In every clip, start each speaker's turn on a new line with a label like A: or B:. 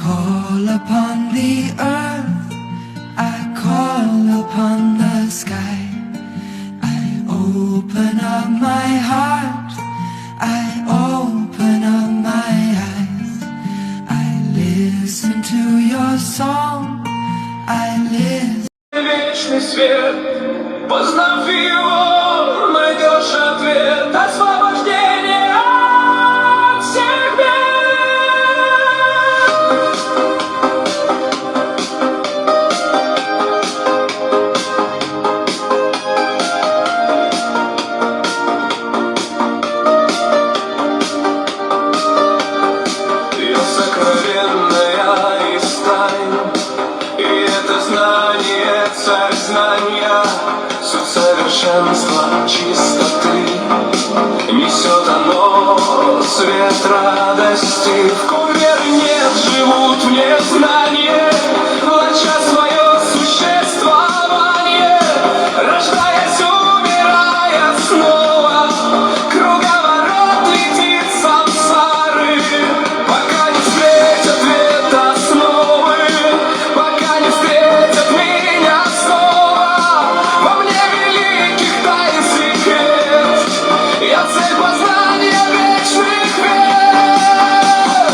A: call upon the earth, I call upon the sky. I open up my heart, I open up my eyes. I listen to your song, I listen.
B: Вечный свет, познав его, найдешь ответ, освобождение от всех бед. Сокровенная из тайн, и это знание, царь знания, суть совершенства, чистоты. Несет оно свет радости, в ком веры нет, живут в незнании, влача свое существование, рождаясь, умирая снова, круговорот летит сансары. Пока не встретят ответ основы, пока не встретят меня снова, во мне великих тайн секрет, я цель познания вечных век.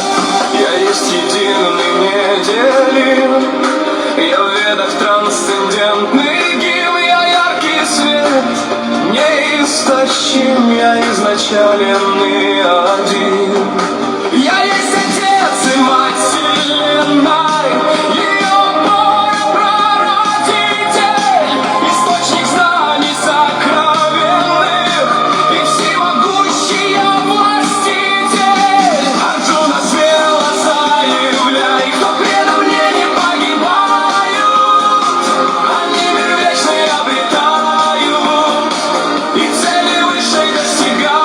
B: Я есть единый, неделим, я в ведах трансцендентный гимн, я яркий свет, неистощим, я изначален и один. Я есть Отец и Мать Вселенной, ее прародитель, источник знаний сокровенных и всемогущий я властитель. Арджуна, смело заявляй, кто предо мне не погибают, они мир вечный обретают и цели высшей достигают.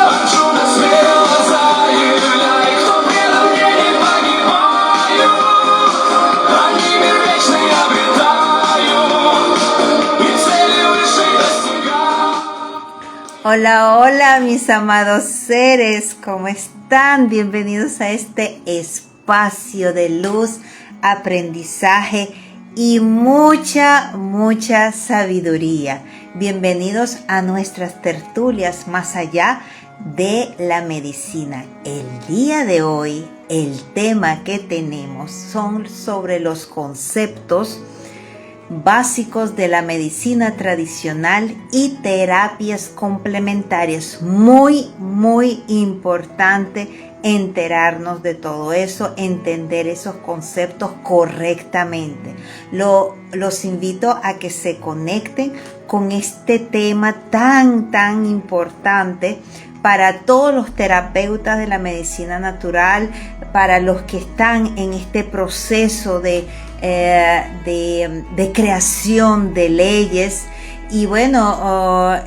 B: Арджуна, смело заявляй, кто предо мне не погибают, они мир вечный обретают и цели высшей достигают.
C: Hola, hola mis amados seres, ¿cómo están? Bienvenidos a este espacio de luz, aprendizaje y mucha sabiduría. Bienvenidos a nuestras tertulias más allá de la medicina. El día de hoy, el tema que tenemos son sobre los conceptos básicos de la medicina tradicional y terapias complementarias. Muy importante enterarnos de todo eso, entender esos conceptos correctamente. Los invito a que se conecten con este tema tan importante para todos los terapeutas de la medicina natural, para los que están en este proceso de creación de leyes. Y bueno,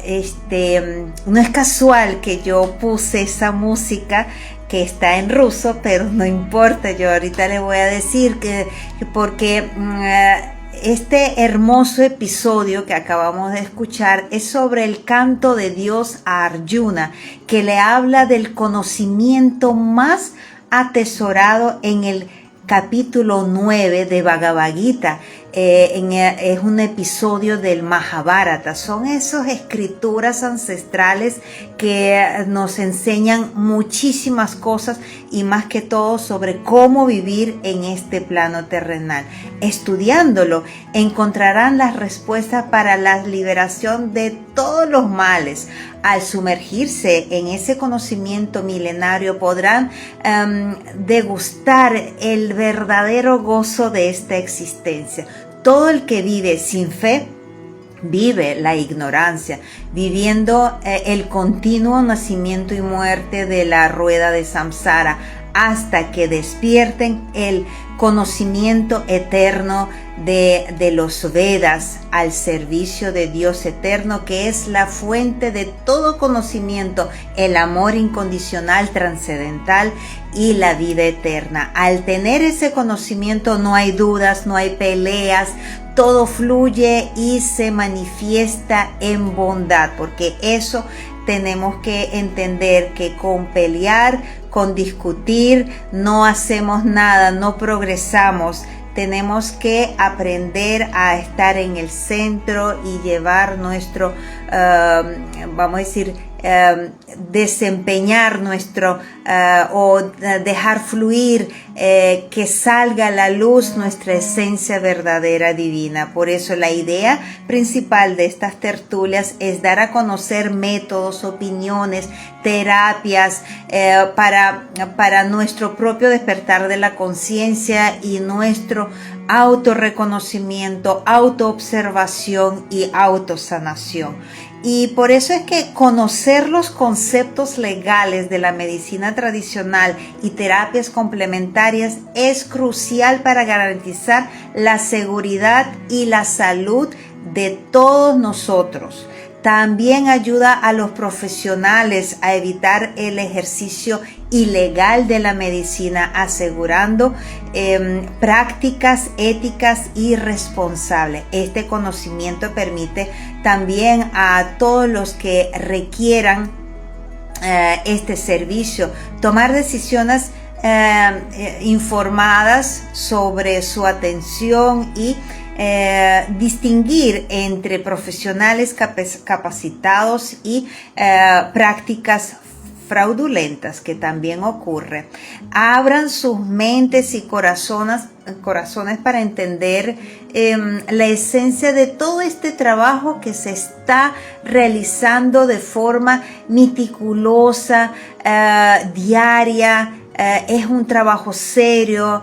C: no es casual que yo puse esa música que está en ruso, pero no importa, yo ahorita les voy a decir que porque este hermoso episodio que acabamos de escuchar es sobre el canto de Dios a Arjuna, que le habla del conocimiento más atesorado en el capítulo 9 de Bhagavad Gita. Es un episodio del Mahabharata. Son esas escrituras ancestrales que nos enseñan muchísimas cosas y más que todo sobre cómo vivir en este plano terrenal. Estudiándolo encontrarán las respuestas para la liberación de todos los males. Al sumergirse en ese conocimiento milenario podrán degustar el verdadero gozo de esta existencia. Todo el que vive sin fe vive la ignorancia, viviendo el continuo nacimiento y muerte de la rueda de samsara hasta que despierten el conocimiento eterno de los Vedas al servicio de Dios eterno, que es la fuente de todo conocimiento, el amor incondicional trascendental y la vida eterna. Al tener ese conocimiento no hay dudas, no hay peleas, todo fluye y se manifiesta en bondad, porque eso tenemos que entender que con pelear, con discutir, no hacemos nada, no progresamos. Tenemos que aprender a estar en el centro y llevar nuestro, vamos a decir, desempeñar nuestro o dejar fluir, que salga a la luz nuestra esencia verdadera divina. Por eso la idea principal de estas tertulias es dar a conocer métodos, opiniones, terapias para nuestro propio despertar de la conciencia y nuestro autorreconocimiento, autoobservación y autosanación. Y por eso es que conocer los conceptos legales de la medicina tradicional y terapias complementarias es crucial para garantizar la seguridad y la salud de todos nosotros. También ayuda a los profesionales a evitar el ejercicio ilegal de la medicina, asegurando prácticas éticas y responsables. Este conocimiento permite también a todos los que requieran este servicio tomar decisiones informadas sobre su atención y distinguir entre profesionales capacitados y prácticas fraudulentas, que también ocurre. Abran sus mentes y corazones para entender la esencia de todo este trabajo que se está realizando de forma meticulosa, diaria. Es un trabajo serio,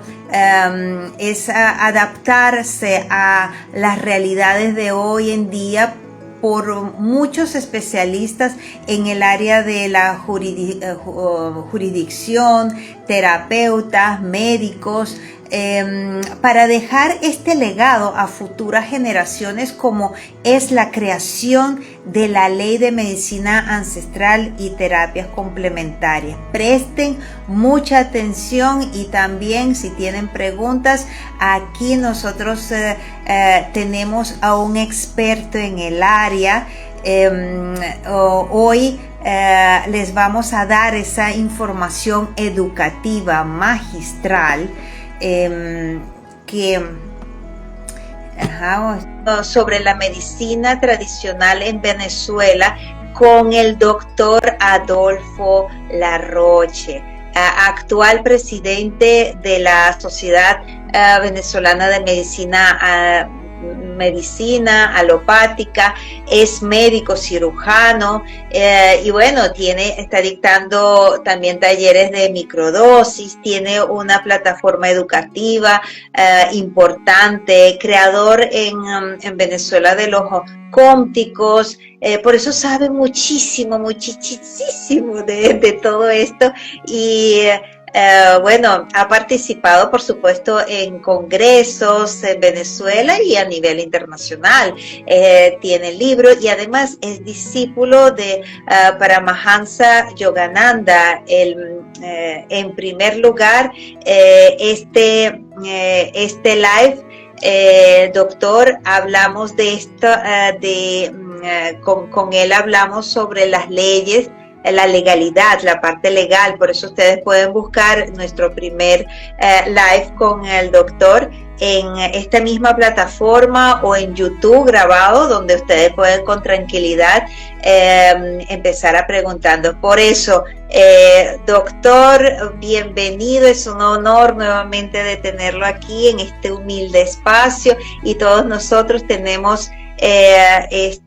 C: es adaptarse a las realidades de hoy en día por muchos especialistas en el área de la jurisdicción, terapeutas, médicos, para dejar este legado a futuras generaciones, como es la creación de la ley de medicina ancestral y terapias complementarias. Presten mucha atención y también, si tienen preguntas, aquí nosotros tenemos a un experto en el área. Hoy les vamos a dar esa información educativa magistral sobre la medicina tradicional en Venezuela con el doctor Adolfo Larroche, actual presidente de la Sociedad Venezolana de Medicina alopática, es médico cirujano y bueno, está dictando también talleres de microdosis, tiene una plataforma educativa importante, creador en Venezuela de los cómticos, por eso sabe muchísimo de todo esto y bueno, ha participado por supuesto en congresos en Venezuela y a nivel internacional. Tiene libros y además es discípulo de Paramahansa Yogananda. En primer lugar, este live, doctor, hablamos de esto, con él hablamos sobre las leyes, la legalidad, la parte legal. Por eso ustedes pueden buscar nuestro primer live con el doctor en esta misma plataforma o en YouTube grabado, donde ustedes pueden con tranquilidad empezar a preguntando. Por eso, doctor, bienvenido, es un honor nuevamente de tenerlo aquí en este humilde espacio y todos nosotros tenemos el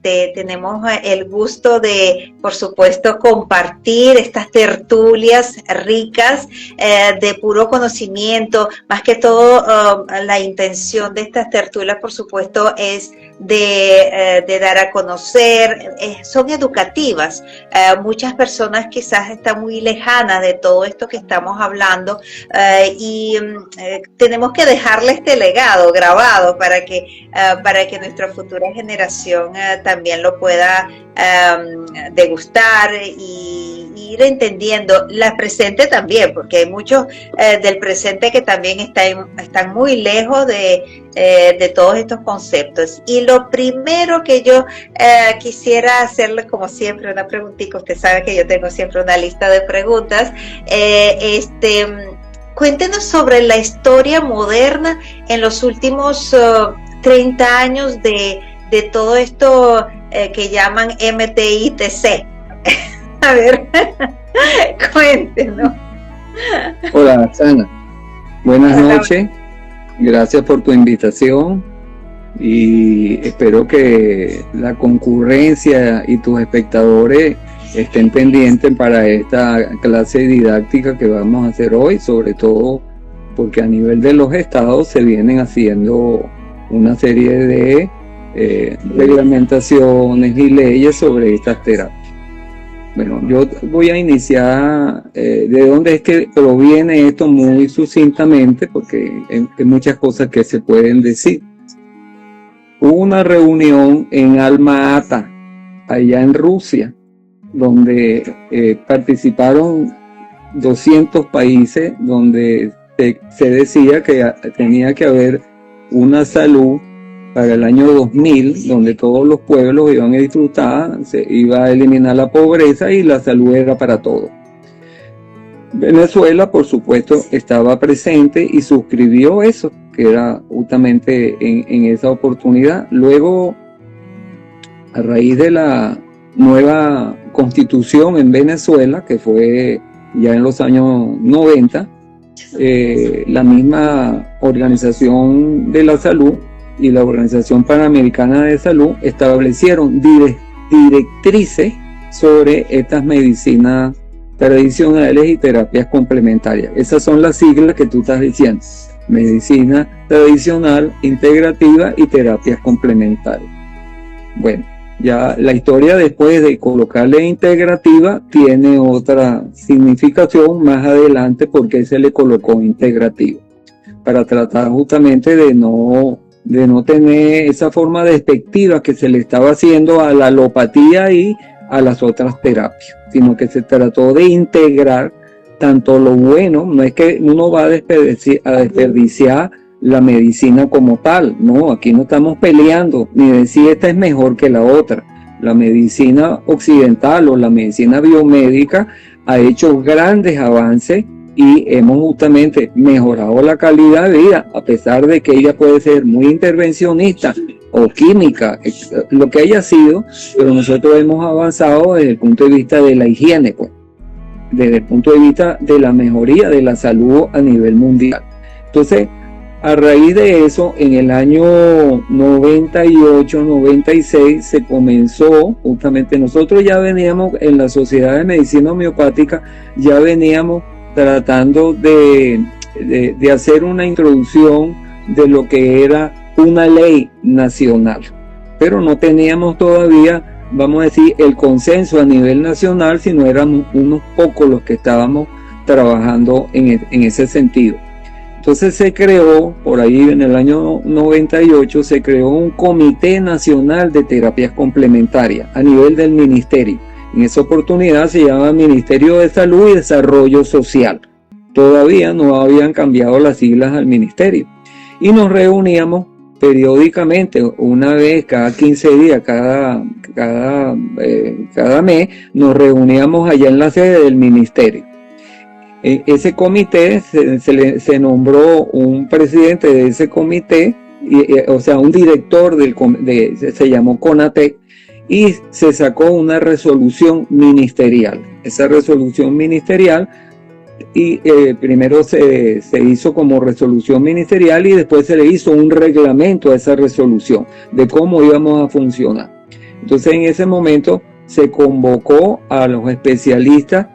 C: gusto de, por supuesto, compartir estas tertulias ricas de puro conocimiento. Más que todo, la intención de estas tertulias, por supuesto, es de dar a conocer, son educativas. Muchas personas quizás están muy lejanas de todo esto que estamos hablando y tenemos que dejarle este legado grabado para que nuestra futura generación también lo pueda degustar y ir entendiendo, la presente también, porque hay muchos del presente que también están muy lejos de todos estos conceptos. Y lo primero que yo quisiera hacerle, como siempre, una preguntita. Usted sabe que yo tengo siempre una lista de preguntas. Cuéntenos sobre la historia moderna en los últimos 30 años de todo esto que llaman MTITC. A ver, cuéntenos.
D: Hola, Sana. Buenas noches. Gracias por tu invitación y espero que la concurrencia y tus espectadores estén pendientes para esta clase didáctica que vamos a hacer hoy, sobre todo porque a nivel de los estados se vienen haciendo una serie de reglamentaciones y leyes sobre estas terapias. Bueno, yo voy a iniciar de dónde es que proviene esto muy sucintamente, porque hay muchas cosas que se pueden decir. Hubo una reunión en Alma-Ata, allá en Rusia, donde participaron 200 países, donde se decía que tenía que haber una salud para el año 2000, donde todos los pueblos iban a disfrutar, se iba a eliminar la pobreza y la salud era para todos. Venezuela, por supuesto, estaba presente y suscribió eso, que era justamente en esa oportunidad. Luego, a raíz de la nueva constitución en Venezuela, que fue ya en los años 90, la misma Organización de la Salud y la Organización Panamericana de Salud establecieron directrices sobre estas medicinas tradicionales y terapias complementarias. Esas son las siglas que tú estás diciendo: medicina tradicional, integrativa y terapias complementarias. Bueno, ya la historia después de colocarle integrativa tiene otra significación más adelante, porque se le colocó integrativa, para tratar justamente de no tener esa forma despectiva que se le estaba haciendo a la alopatía y a las otras terapias, sino que se trató de integrar tanto lo bueno. No es que uno va a desperdiciar la medicina como tal, no, aquí no estamos peleando ni decir esta es mejor que la otra. La medicina occidental o la medicina biomédica ha hecho grandes avances y hemos justamente mejorado la calidad de vida, a pesar de que ella puede ser muy intervencionista o química, lo que haya sido, pero nosotros hemos avanzado desde el punto de vista de la higiene, pues, desde el punto de vista de la mejoría de la salud a nivel mundial. Entonces, a raíz de eso, en el año 98, 96, se comenzó, justamente nosotros ya veníamos en la Sociedad de Medicina Homeopática, ya veníamos tratando de hacer una introducción de lo que era una ley nacional, pero no teníamos todavía, vamos a decir, el consenso a nivel nacional, sino éramos unos pocos los que estábamos trabajando en ese sentido. Entonces se creó, por ahí en el año 98, se creó un Comité Nacional de Terapias Complementarias a nivel del ministerio. En esa oportunidad se llamaba Ministerio de Salud y Desarrollo Social. Todavía no habían cambiado las siglas al ministerio. Y nos reuníamos periódicamente, una vez cada 15 días, cada mes, nos reuníamos allá en la sede del ministerio. Ese comité se nombró un presidente de ese comité, o sea, un director se llamó CONATEC, y se sacó una resolución ministerial. Esa resolución ministerial, primero se hizo como resolución ministerial y después se le hizo un reglamento a esa resolución de cómo íbamos a funcionar. Entonces, en ese momento se convocó a los especialistas,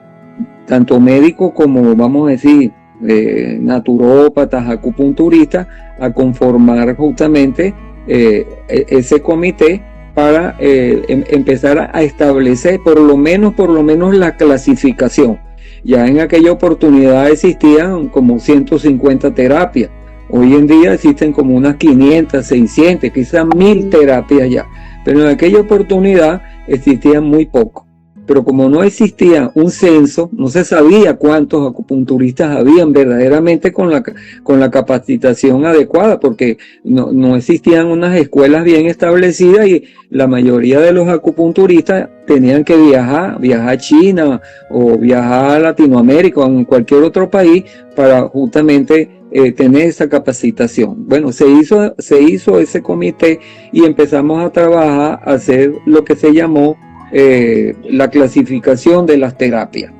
D: tanto médicos como, vamos a decir, naturópatas, acupunturistas, a conformar justamente ese comité para empezar a establecer por lo menos la clasificación. Ya en aquella oportunidad existían como 150 terapias. Hoy en día existen como unas 500, 600, quizás 1000 terapias ya. Pero en aquella oportunidad existían muy poco. pero como no existía un censo, no se sabía cuántos acupunturistas habían verdaderamente con la capacitación adecuada, porque no existían unas escuelas bien establecidas y la mayoría de los acupunturistas tenían que viajar a China o viajar a Latinoamérica o en cualquier otro país para justamente tener esa capacitación. Bueno, se hizo ese comité y empezamos a trabajar, a hacer lo que se llamó la clasificación de las terapias.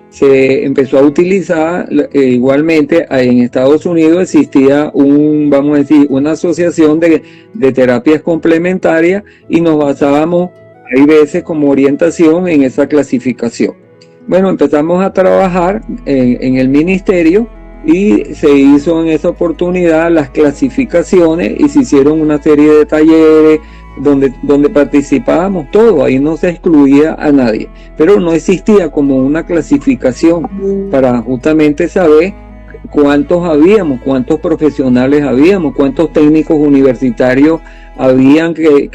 D: Se empezó a utilizar igualmente en Estados Unidos existía una asociación de terapias complementarias y nos basábamos, hay veces como orientación en esa clasificación. Bueno, empezamos a trabajar en el ministerio y se hizo en esa oportunidad las clasificaciones y se hicieron una serie de talleres donde participábamos todos, ahí no se excluía a nadie, pero no existía como una clasificación para justamente saber cuántos profesionales habíamos, cuántos técnicos universitarios habían que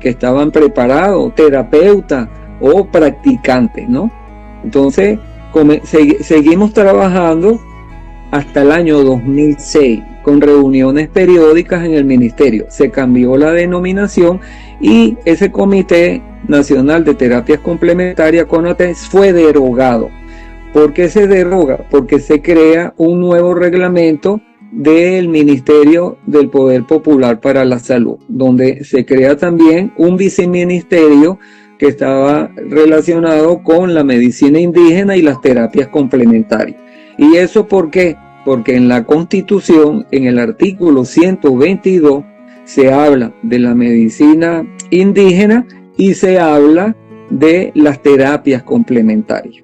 D: estaban preparados, terapeutas o practicantes, ¿no? Entonces seguimos trabajando hasta el año 2006 con reuniones periódicas en el ministerio. Se cambió la denominación y ese Comité Nacional de Terapias Complementarias, CONATES, fue derogado. ¿Por qué se deroga? Porque se crea un nuevo reglamento del Ministerio del Poder Popular para la Salud, donde se crea también un viceministerio que estaba relacionado con la medicina indígena y las terapias complementarias. ¿Y eso por qué? Porque en la Constitución, en el artículo 122, se habla de la medicina indígena y se habla de las terapias complementarias.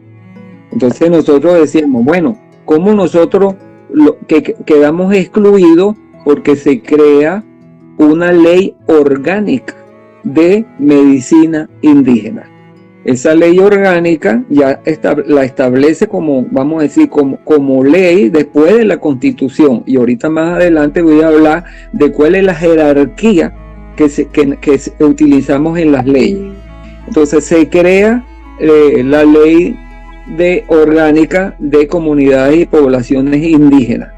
D: Entonces nosotros decíamos, bueno, ¿cómo nosotros quedamos excluidos? Porque se crea una ley orgánica de medicina indígena. Esa ley orgánica ya la establece como, vamos a decir, como ley después de la Constitución. Y ahorita más adelante voy a hablar de cuál es la jerarquía que utilizamos en las leyes. Entonces se crea la ley orgánica de comunidades y poblaciones indígenas.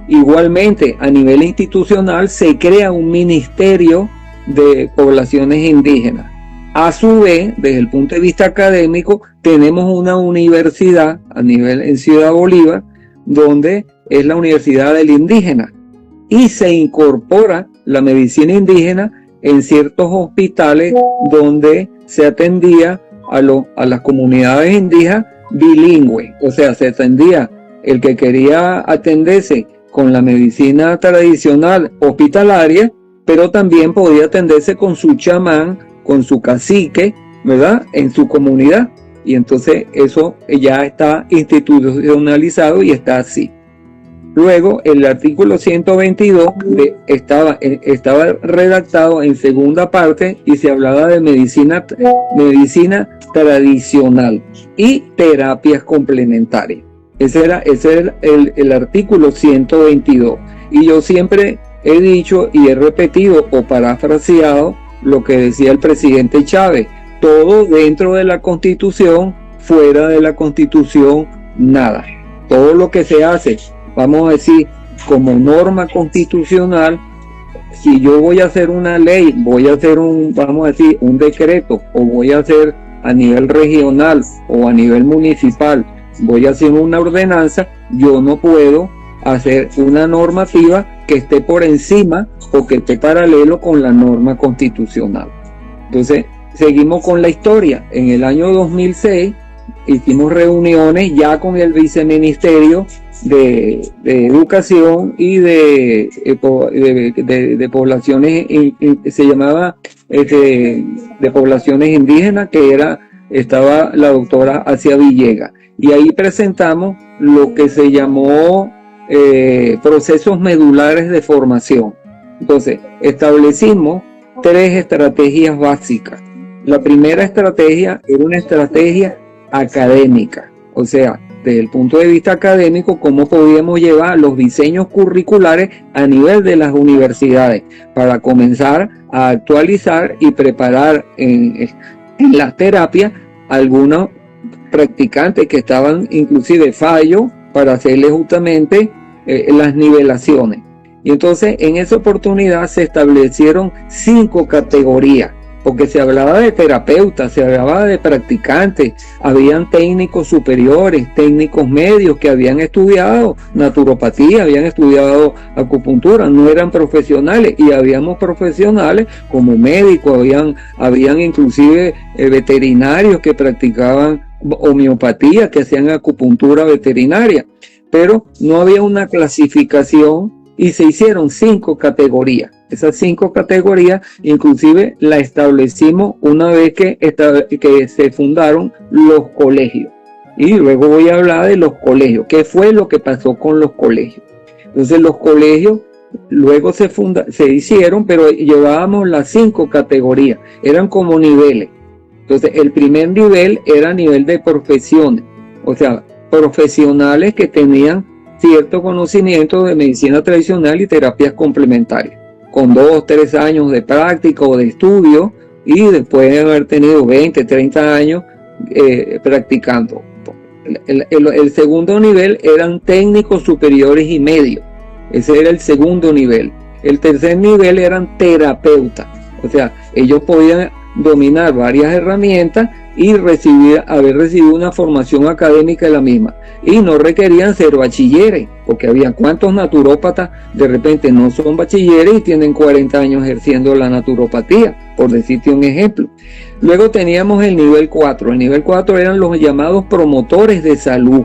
D: Igualmente, a nivel institucional se crea un ministerio de poblaciones indígenas. A su vez, desde el punto de vista académico, tenemos una universidad en Ciudad Bolívar, donde es la Universidad del Indígena, y se incorpora la medicina indígena en ciertos hospitales donde se atendía a las comunidades indígenas bilingües. O sea, se atendía el que quería atenderse con la medicina tradicional hospitalaria, pero también podía atenderse con su chamán, con su cacique, ¿verdad?, en su comunidad. Y entonces eso ya está institucionalizado y está así. Luego el artículo 122 estaba redactado en segunda parte y se hablaba de medicina tradicional y terapias complementarias. Ese era el artículo 122. Y yo siempre he dicho y he repetido o parafraseado lo que decía el presidente Chávez: todo dentro de la Constitución, fuera de la Constitución, nada. Todo lo que se hace, vamos a decir, como norma constitucional, si yo voy a hacer una ley, voy a hacer un decreto, o voy a hacer a nivel regional o a nivel municipal, voy a hacer una ordenanza, yo no puedo hacer una normativa que esté por encima o que esté paralelo con la norma constitucional. Entonces, seguimos con la historia. En el año 2006 hicimos reuniones ya con el viceministerio de Educación y de poblaciones, se llamaba de poblaciones indígenas, que estaba la doctora Asia Villegas. Y ahí presentamos lo que se llamó procesos medulares de formación. Entonces, establecimos 3 estrategias básicas. La primera estrategia era una estrategia académica, o sea, desde el punto de vista académico, cómo podíamos llevar los diseños curriculares a nivel de las universidades para comenzar a actualizar y preparar en las terapias algunos practicantes que estaban inclusive fallos para hacerle justamente las nivelaciones. Y entonces en esa oportunidad se establecieron 5 categorías, porque se hablaba de terapeutas, se hablaba de practicantes, habían técnicos superiores, técnicos medios que habían estudiado naturopatía, habían estudiado acupuntura, no eran profesionales, y habíamos profesionales como médicos, habían inclusive veterinarios que practicaban homeopatía, que hacían acupuntura veterinaria, pero no había una clasificación y se hicieron 5 categorías. Esas 5 categorías inclusive la establecimos una vez que se fundaron los colegios. Y luego voy a hablar de los colegios. ¿Qué fue lo que pasó con los colegios? Entonces los colegios luego se hicieron, pero llevábamos las 5 categorías. Eran como niveles. Entonces el primer nivel era nivel de profesiones. O sea, profesionales que tenían cierto conocimiento de medicina tradicional y terapias complementarias, con 2, 3 años de práctica o de estudio, y después de haber tenido 20, 30 años practicando. El segundo nivel eran técnicos superiores y medios. Ese era el segundo nivel. El tercer nivel eran terapeutas. O sea, ellos podían dominar varias herramientas y haber recibido una formación académica de la misma, y no requerían ser bachilleres, porque había cuantos naturópatas de repente no son bachilleres y tienen 40 años ejerciendo la naturopatía, por decirte un ejemplo. Luego teníamos el nivel 4. El nivel 4 eran los llamados promotores de salud,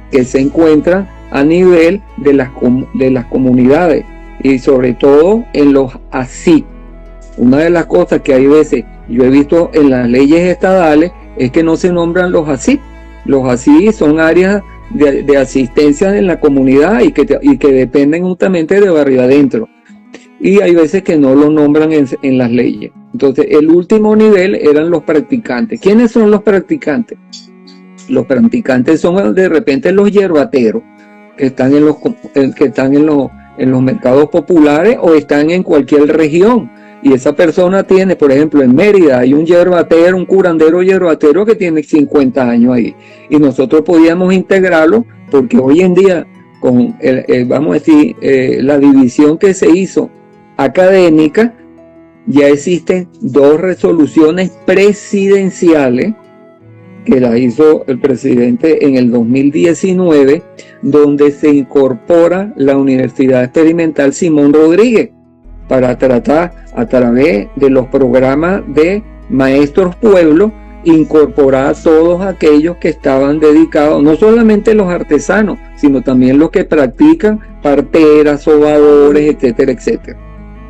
D: que se encuentran a nivel de las comunidades y sobre todo en los ASIC. Una de las cosas que hay veces yo he visto en las leyes estadales es que no se nombran los ASIC. Los ASIC son áreas de asistencia en la comunidad y que dependen justamente de barrio adentro. Y hay veces que no lo nombran en las leyes. Entonces el último nivel eran los practicantes. ¿Quiénes son los practicantes? Los practicantes son de repente los yerbateros que están en los mercados populares o están en cualquier región. Y esa persona tiene, por ejemplo, en Mérida hay un yerbatero, un curandero yerbatero que tiene 50 años ahí. Y nosotros podíamos integrarlo porque hoy en día, con vamos a decir, la división que se hizo académica, ya existen 2 resoluciones presidenciales que las hizo el presidente en el 2019, donde se incorpora la Universidad Experimental Simón Rodríguez, para tratar a través de los programas de Maestros Pueblo, incorporar a todos aquellos que estaban dedicados, no solamente los artesanos, sino también los que practican parteras, sobadores, etcétera, etcétera.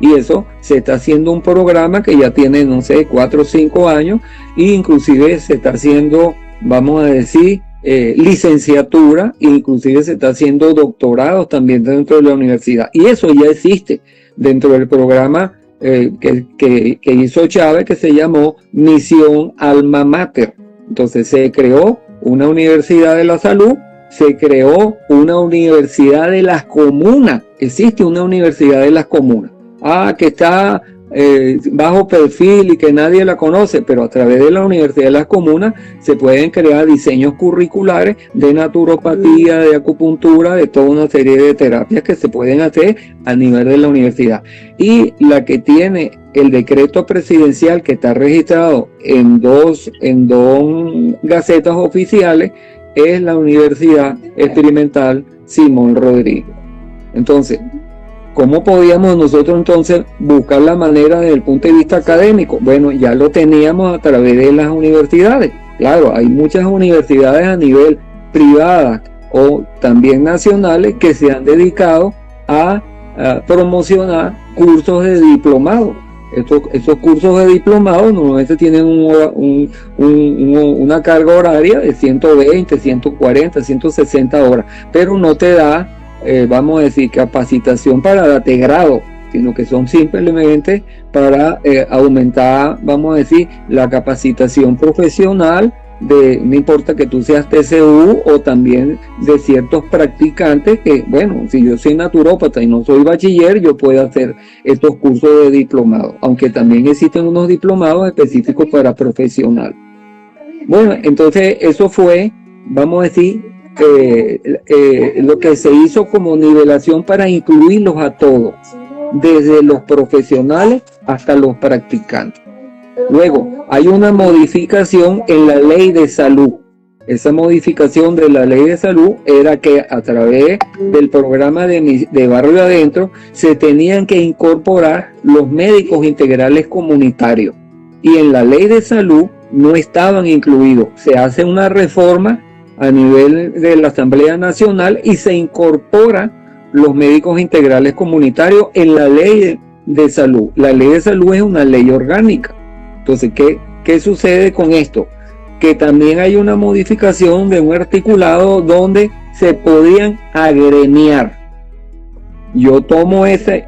D: Y eso se está haciendo un programa que ya tiene, no sé, 4 o 5 años, e inclusive se está haciendo, vamos a decir, licenciatura, inclusive se está haciendo doctorados también dentro de la universidad. Y eso ya existe dentro del programa que hizo Chávez, que se llamó Misión Alma Mater. Entonces se creó una universidad de la salud, se creó una universidad de las comunas. Existe una universidad de las comunas. Que está bajo perfil y que nadie la conoce, pero a través de la Universidad de las Comunas se pueden crear diseños curriculares de naturopatía, de acupuntura, de toda una serie de terapias que se pueden hacer a nivel de la universidad. Y la que tiene el decreto presidencial, que está registrado en dos gacetas oficiales, es la Universidad Experimental Simón Rodríguez. Entonces, ¿cómo podíamos nosotros entonces buscar la manera desde el punto de vista académico? Bueno, ya lo teníamos a través de las universidades. Claro, hay muchas universidades a nivel privada o también nacionales que se han dedicado a promocionar cursos de diplomado. Esos cursos de diplomado normalmente tienen una carga horaria de 120, 140, 160 horas, pero no te da vamos a decir, capacitación para darte grado, sino que son simplemente para aumentar, vamos a decir, la capacitación profesional no importa que tú seas TCU o también de ciertos practicantes que, bueno, si yo soy naturópata y no soy bachiller, yo puedo hacer estos cursos de diplomado, aunque también existen unos diplomados específicos para profesional. Bueno, entonces eso fue, vamos a decir, lo que se hizo como nivelación para incluirlos a todos, desde los profesionales hasta los practicantes. Luego, hay una modificación en la ley de salud. Esa modificación de la ley de salud era que a través del programa de Barrio Adentro se tenían que incorporar los médicos integrales comunitarios. Y en la ley de salud no estaban incluidos. Se hace una reforma a nivel de la Asamblea Nacional y se incorpora los médicos integrales comunitarios en la ley de salud. La ley de salud es una ley orgánica. Entonces, ¿qué sucede con esto? Que también hay una modificación de un articulado donde se podían agremiar. Yo tomo ese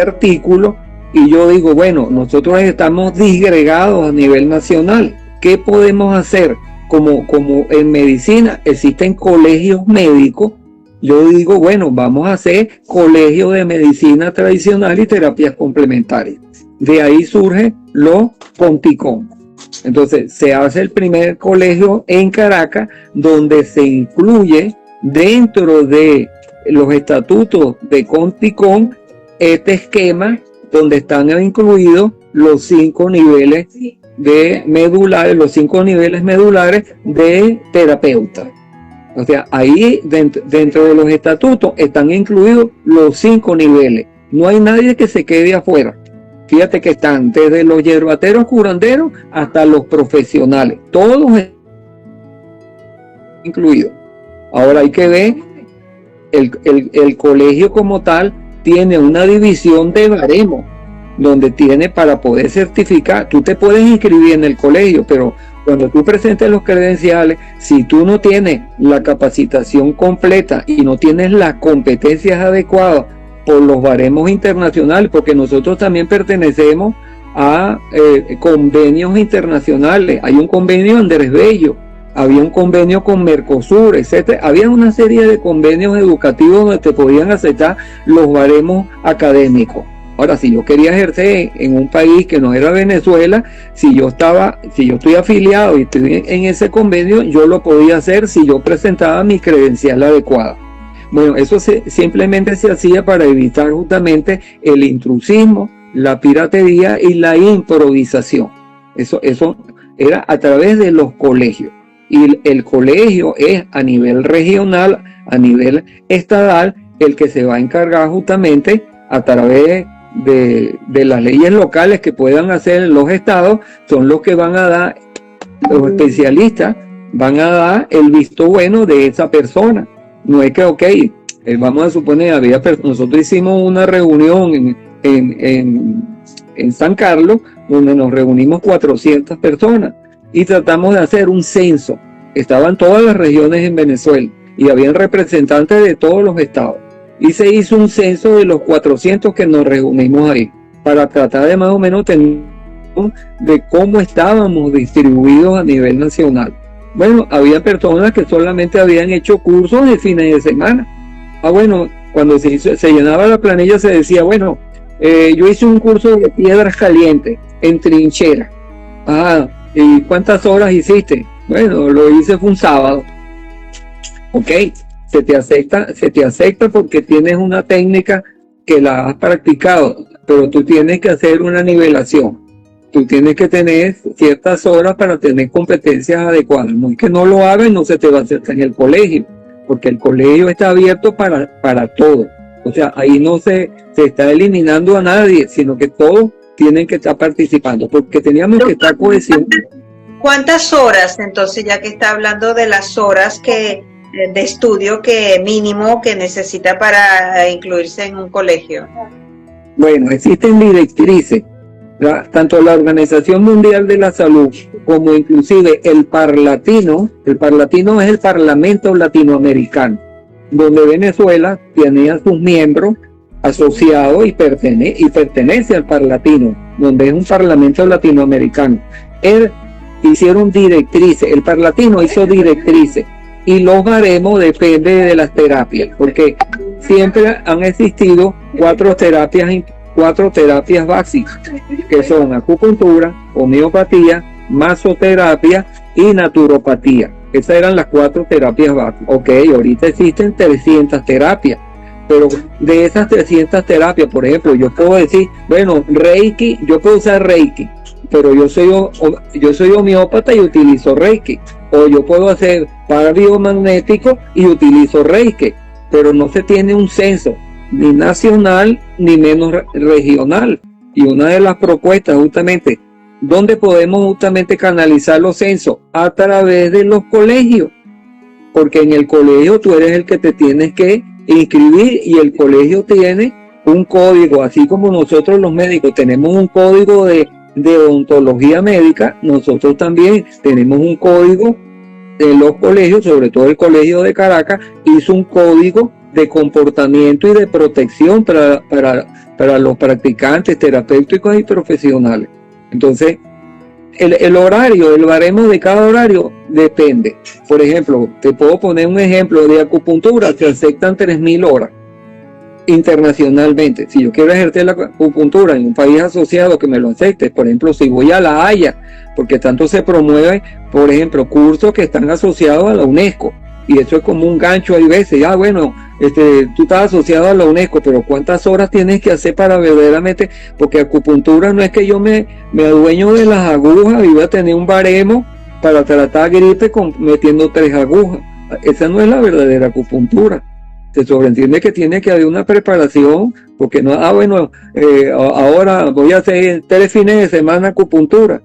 D: artículo y yo digo, bueno, nosotros estamos disgregados a nivel nacional. ¿Qué podemos hacer? Como en medicina existen colegios médicos, yo digo, bueno, vamos a hacer colegios de medicina tradicional y terapias complementarias. De ahí surge los Conticom. Entonces se hace el primer colegio en Caracas, donde se incluye dentro de los estatutos de Conticom este esquema donde están incluidos los 5 niveles de medulares, los 5 niveles medulares de terapeuta. O sea, ahí dentro de los estatutos están incluidos los 5 niveles. No hay nadie que se quede afuera. Fíjate que están desde los yerbateros curanderos hasta los profesionales. Todos incluidos. Ahora hay que ver, el colegio como tal tiene una división de baremos, donde tiene para poder certificar. Tú te puedes inscribir en el colegio, pero cuando tú presentes los credenciales, si tú no tienes la capacitación completa y no tienes las competencias adecuadas por los baremos internacionales, porque nosotros también pertenecemos a convenios internacionales. Hay un convenio Andrés Bello, había un convenio con Mercosur, etcétera. Había una serie de convenios educativos donde te podían aceptar los baremos académicos. Ahora, si yo quería ejercer en un país que no era Venezuela, si yo estoy afiliado y estoy en ese convenio, yo lo podía hacer si yo presentaba mi credencial adecuada. Bueno, eso simplemente se hacía para evitar justamente el intrusismo, la piratería y la improvisación. Eso era a través de los colegios. Y el colegio es a nivel regional, a nivel estatal, el que se va a encargar justamente a través de las leyes locales que puedan hacer los estados, son los que van a dar, los especialistas van a dar el visto bueno de esa persona. No es que, vamos a suponer, nosotros hicimos una reunión en San Carlos, donde nos reunimos 400 personas y tratamos de hacer un censo. Estaban todas las regiones en Venezuela y habían representantes de todos los estados. Y se hizo un censo de los 400 que nos reunimos ahí, para tratar de más o menos tener de cómo estábamos distribuidos a nivel nacional. Bueno, había personas que solamente habían hecho cursos de fines de semana. Bueno, cuando se llenaba la planilla se decía, bueno, yo hice un curso de piedras calientes en trinchera. ¿Y cuántas horas hiciste? Bueno, lo hice fue un sábado. Ok, se te acepta porque tienes una técnica que la has practicado, pero tú tienes que hacer una nivelación. Tú tienes que tener ciertas horas para tener competencias adecuadas. No es que no lo hagas y no se te va a hacer en el colegio, porque el colegio está abierto para todo. O sea, ahí no se está eliminando a nadie, sino que todos tienen que estar participando, porque teníamos que estar cohesionados.
C: ¿Cuántas horas, entonces, ya que está hablando de las horas de estudio que mínimo que necesita para incluirse en un colegio?
D: Bueno, existen directrices, tanto la Organización Mundial de la Salud como inclusive el Parlatino es el Parlamento Latinoamericano, donde Venezuela tenía sus miembros asociados y pertenece al Parlatino, donde es un Parlamento Latinoamericano. Hicieron directrices, el Parlatino hizo directrices, y los baremos depende de las terapias, porque siempre han existido cuatro terapias básicas, que son acupuntura, homeopatía, masoterapia y naturopatía. Esas eran las 4 terapias básicas. Ok, ahorita existen 300 terapias, pero de esas 300 terapias, por ejemplo, yo puedo decir, bueno, Reiki, yo puedo usar Reiki, pero yo soy homeópata y utilizo Reiki. O yo puedo hacer para biomagnético y utilizo Reiki, pero no se tiene un censo ni nacional ni menos regional. Y una de las propuestas justamente, ¿dónde podemos justamente canalizar los censos? A través de los colegios, porque en el colegio tú eres el que te tienes que inscribir y el colegio tiene un código, así como nosotros los médicos tenemos un código de ontología médica, nosotros también tenemos un código de los colegios, sobre todo el colegio de Caracas hizo un código de comportamiento y de protección para los practicantes terapéuticos y profesionales. Entonces, el horario, el baremo de cada horario depende. Por ejemplo, te puedo poner un ejemplo de acupuntura, se aceptan 3.000 horas internacionalmente. Si yo quiero ejercer la acupuntura en un país asociado que me lo acepte, por ejemplo, si voy a La Haya, porque tanto se promueve, por ejemplo, cursos que están asociados a la UNESCO, y eso es como un gancho, hay veces, bueno, tú estás asociado a la UNESCO, pero ¿cuántas horas tienes que hacer para verdaderamente? Porque acupuntura no es que yo me adueño de las agujas y voy a tener un baremo para tratar gripe metiendo 3 agujas. Esa no es la verdadera acupuntura. Se sobreentiende que tiene que haber una preparación, porque no, ahora voy a hacer 3 fines de semana acupuntura.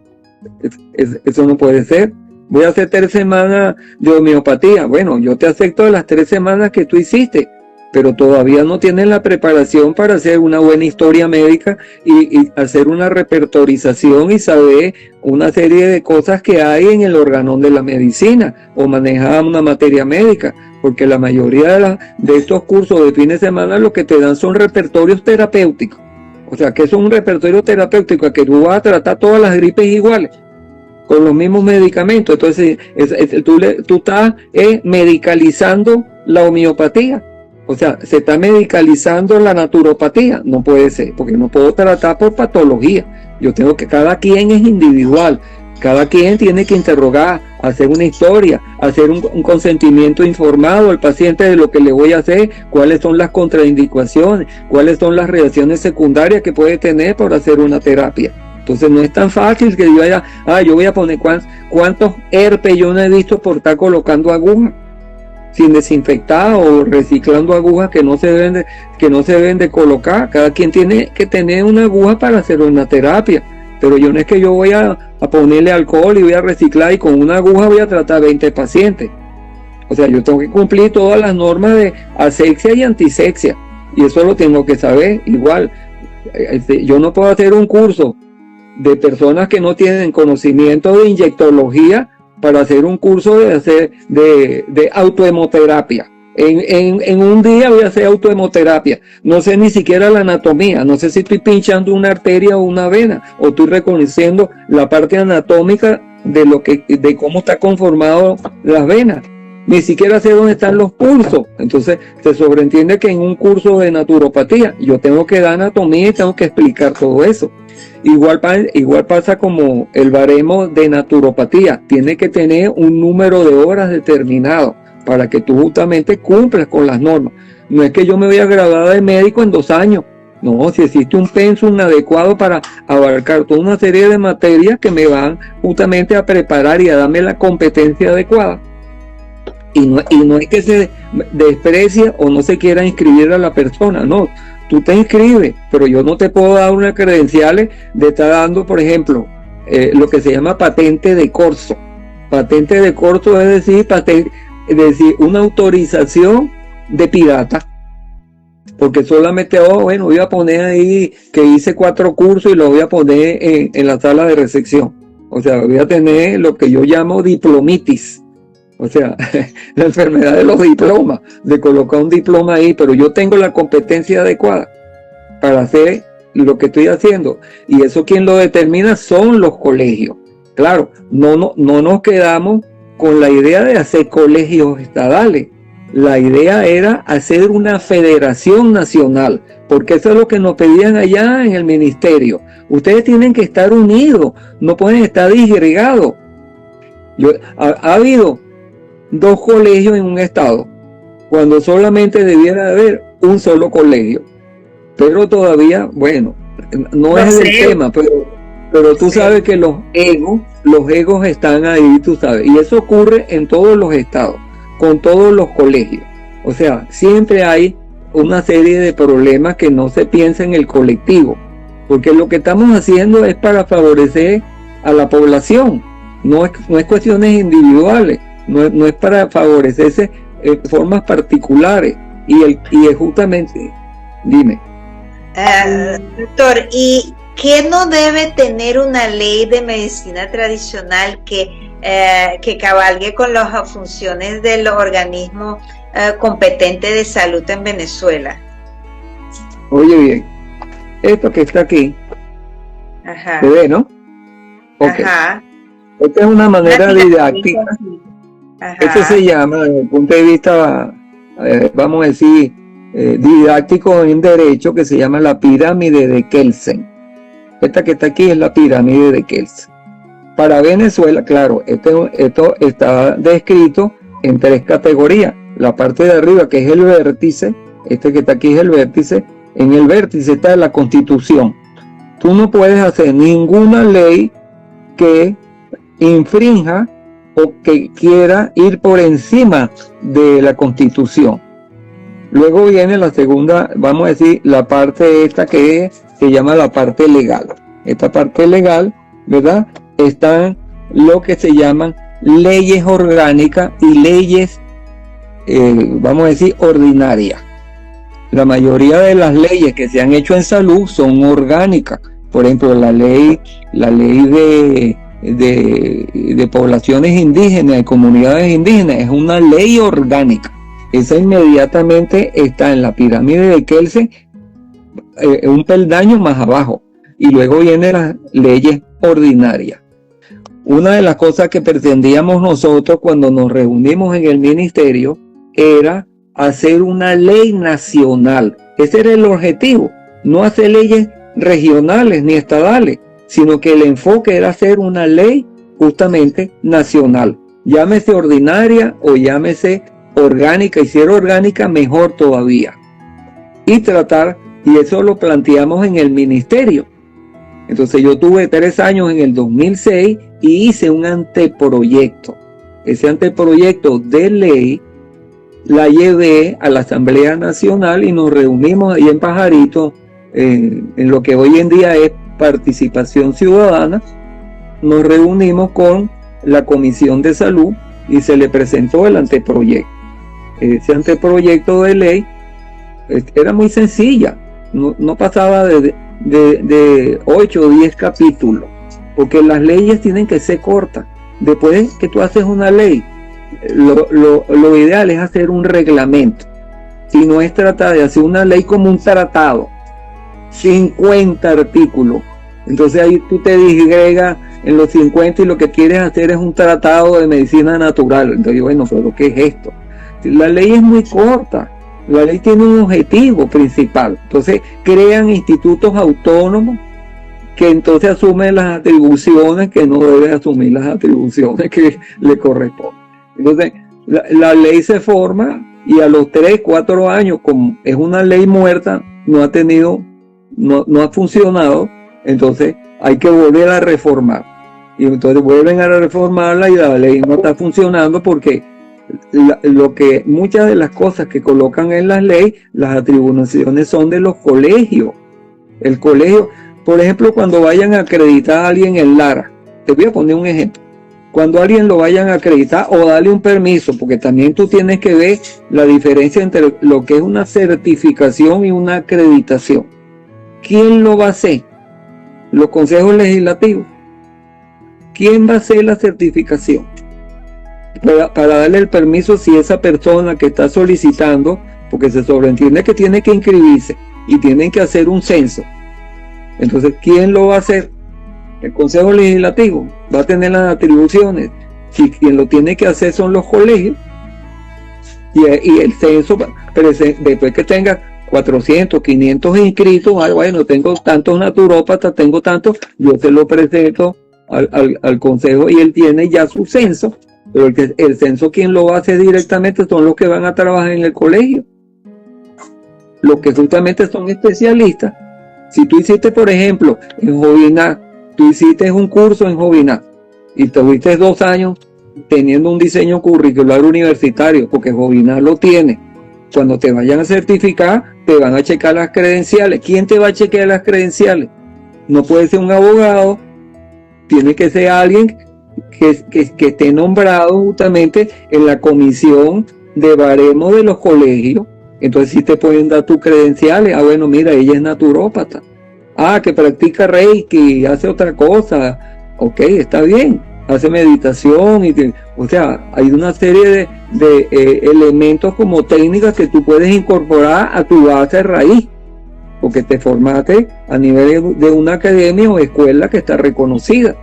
D: Eso no puede ser. Voy a hacer 3 semanas de homeopatía. Bueno, yo te acepto las 3 semanas que tú hiciste, pero todavía no tienes la preparación para hacer una buena historia médica y hacer una repertorización y saber una serie de cosas que hay en el organón de la medicina o manejar una materia médica, porque la mayoría de estos cursos de fin de semana lo que te dan son repertorios terapéuticos. O sea, que es un repertorio terapéutico que tú vas a tratar todas las gripes iguales, con los mismos medicamentos. Entonces, tú estás medicalizando la homeopatía. O sea, se está medicalizando la naturopatía. No puede ser, porque no puedo tratar por patología. Yo tengo que, cada quien es individual. Cada quien tiene que interrogar, hacer una historia, hacer un consentimiento informado al paciente de lo que le voy a hacer, cuáles son las contraindicaciones, cuáles son las reacciones secundarias que puede tener por hacer una terapia. Entonces no es tan fácil que yo voy a poner cuántos herpes yo no he visto por estar colocando agujas sin desinfectar o reciclando agujas que no se deben de colocar. Cada quien tiene que tener una aguja para hacer una terapia, pero yo no es que yo voy a ponerle alcohol y voy a reciclar y con una aguja voy a tratar 20 pacientes. O sea, yo tengo que cumplir todas las normas de asepsia y antisepsia, y eso lo tengo que saber. Igual, yo no puedo hacer un curso de personas que no tienen conocimiento de inyectología para hacer un curso de autohemoterapia. En un día voy a hacer autohemoterapia. No sé ni siquiera la anatomía. No sé si estoy pinchando una arteria o una vena, o estoy reconociendo la parte anatómica de cómo está conformado las venas. Ni siquiera sé dónde están los pulsos. Entonces se sobreentiende que en un curso de naturopatía yo tengo que dar anatomía y tengo que explicar todo eso. Igual pasa como el baremo de naturopatía. Tiene que tener un número de horas determinado para que tú justamente cumplas con las normas. No es que yo me voy a graduar de médico en 2 años. No, si existe un pensum adecuado para abarcar toda una serie de materias que me van justamente a preparar y a darme la competencia adecuada. Y no es que se desprecie o no se quiera inscribir a la persona, no. Tú te inscribes, pero yo no te puedo dar unas credenciales de estar dando, por ejemplo, lo que se llama patente de corso. Patente de corso es decir, una autorización de pirata. Porque solamente, voy a poner ahí que hice 4 cursos y lo voy a poner en la sala de recepción. O sea, voy a tener lo que yo llamo diplomitis. O sea, la enfermedad de los diplomas, de colocar un diploma ahí, pero yo tengo la competencia adecuada para hacer lo que estoy haciendo. Y eso quien lo determina son los colegios. Claro, no nos quedamos con la idea de hacer colegios estadales. La idea era hacer una federación nacional, porque eso es lo que nos pedían allá en el ministerio. Ustedes tienen que estar unidos, no pueden estar disgregados. Ha habido 2 colegios en un estado, cuando solamente debiera haber un solo colegio. Pero todavía, bueno, no es el tema, pero tú sabes que los egos están ahí, tú sabes. Y eso ocurre en todos los estados, con todos los colegios. O sea, siempre hay una serie de problemas que no se piensa en el colectivo, porque lo que estamos haciendo es para favorecer a la población, no es cuestiones individuales, no es para favorecerse formas particulares, y es justamente, dime.
C: Doctor, ¿y qué no debe tener una ley de medicina tradicional que cabalgue con las funciones del organismo competente de salud en Venezuela?
D: Oye bien, esto que está aquí,
C: Ajá.
D: ¿se ve, no? Okay.
C: Ajá.
D: Esta es una manera didáctica.
C: Ajá.
D: Esto se llama, desde el punto de vista, vamos a decir, didáctico en derecho, que se llama la pirámide de Kelsen. Esta que está aquí es la pirámide de Kelsen. Para Venezuela, claro, esto está descrito en 3 categorías. La parte de arriba, que es el vértice, este que está aquí es el vértice. En el vértice está la Constitución. Tú no puedes hacer ninguna ley que infrinja o que quiera ir por encima de la Constitución. Luego viene la segunda, vamos a decir, la parte esta que se llama la parte legal. Esta parte legal, ¿verdad? Están lo que se llaman leyes orgánicas y leyes, vamos a decir, ordinarias. La mayoría de las leyes que se han hecho en salud son orgánicas. Por ejemplo, la ley de poblaciones indígenas, de comunidades indígenas, es una ley orgánica. Esa inmediatamente está en la pirámide de Kelsen, un peldaño más abajo, y luego vienen las leyes ordinarias. Una de las cosas que pretendíamos nosotros cuando nos reunimos en el ministerio era hacer una ley nacional. Ese era el objetivo, no hacer leyes regionales ni estadales, sino que el enfoque era hacer una ley justamente nacional, llámese ordinaria o llámese orgánica, y si era orgánica mejor todavía, y tratar, y eso lo planteamos en el ministerio. Entonces yo tuve 3 años en el 2006 y hice un anteproyecto. Ese anteproyecto de ley la llevé a la Asamblea Nacional y nos reunimos ahí en Pajarito, en lo que hoy en día es Participación Ciudadana. Nos reunimos con la Comisión de Salud y se le presentó el anteproyecto. Ese anteproyecto de ley era muy sencilla, no pasaba de 8 o 10 capítulos, porque las leyes tienen que ser cortas. Después que tú haces una ley, lo ideal es hacer un reglamento, si no es tratar de hacer una ley como un tratado, 50 artículos. Entonces ahí tú te disgregas en los 50 y lo que quieres hacer es un tratado de medicina natural. Entonces, bueno, pero ¿qué es esto? La ley es muy corta, la ley tiene un objetivo principal. Entonces crean institutos autónomos que entonces asumen las atribuciones que no deben asumir, las atribuciones que le corresponden. Entonces la ley se forma y a los 3, 4 años, como es una ley muerta, no ha funcionado, entonces hay que volver a reformar. Y entonces vuelven a reformarla y la ley no está funcionando porque muchas de las cosas que colocan en las leyes, las atribuciones son de los colegios. El colegio, por ejemplo, cuando vayan a acreditar a alguien en Lara, te voy a poner un ejemplo. Cuando a alguien lo vayan a acreditar o darle un permiso, porque también tú tienes que ver la diferencia entre lo que es una certificación y una acreditación. ¿Quién lo va a hacer? Los consejos legislativos. ¿Quién va a hacer la certificación? Para darle el permiso si esa persona que está solicitando, porque se sobreentiende que tiene que inscribirse y tienen que hacer un censo. Entonces, ¿quién lo va a hacer? El Consejo Legislativo va a tener las atribuciones. Si quien lo tiene que hacer son los colegios y el censo, pero después que tenga 400, 500 inscritos, bueno, tengo tantos naturópatas, tengo tantos, yo te lo presento al consejo y él tiene ya su censo, pero el censo quien lo hace directamente son los que van a trabajar en el colegio, los que justamente son especialistas. Si tú hiciste, por ejemplo, en Jovinat, tú hiciste un curso en Jovinat y tuviste 2 años teniendo un diseño curricular universitario, porque Jovinat lo tiene. Cuando te vayan a certificar, te van a checar las credenciales. ¿Quién te va a chequear las credenciales? No puede ser un abogado, tiene que ser alguien que esté nombrado justamente en la comisión de baremo de los colegios. Entonces sí te pueden dar tus credenciales. Ah, bueno, mira, ella es naturópata. Ah, que practica Reiki, hace otra cosa. Ok, está bien. Hace meditación. O sea, hay una serie de elementos como técnicas que tú puedes incorporar a tu base raíz. Porque te formaste a nivel de una academia o escuela que está reconocida.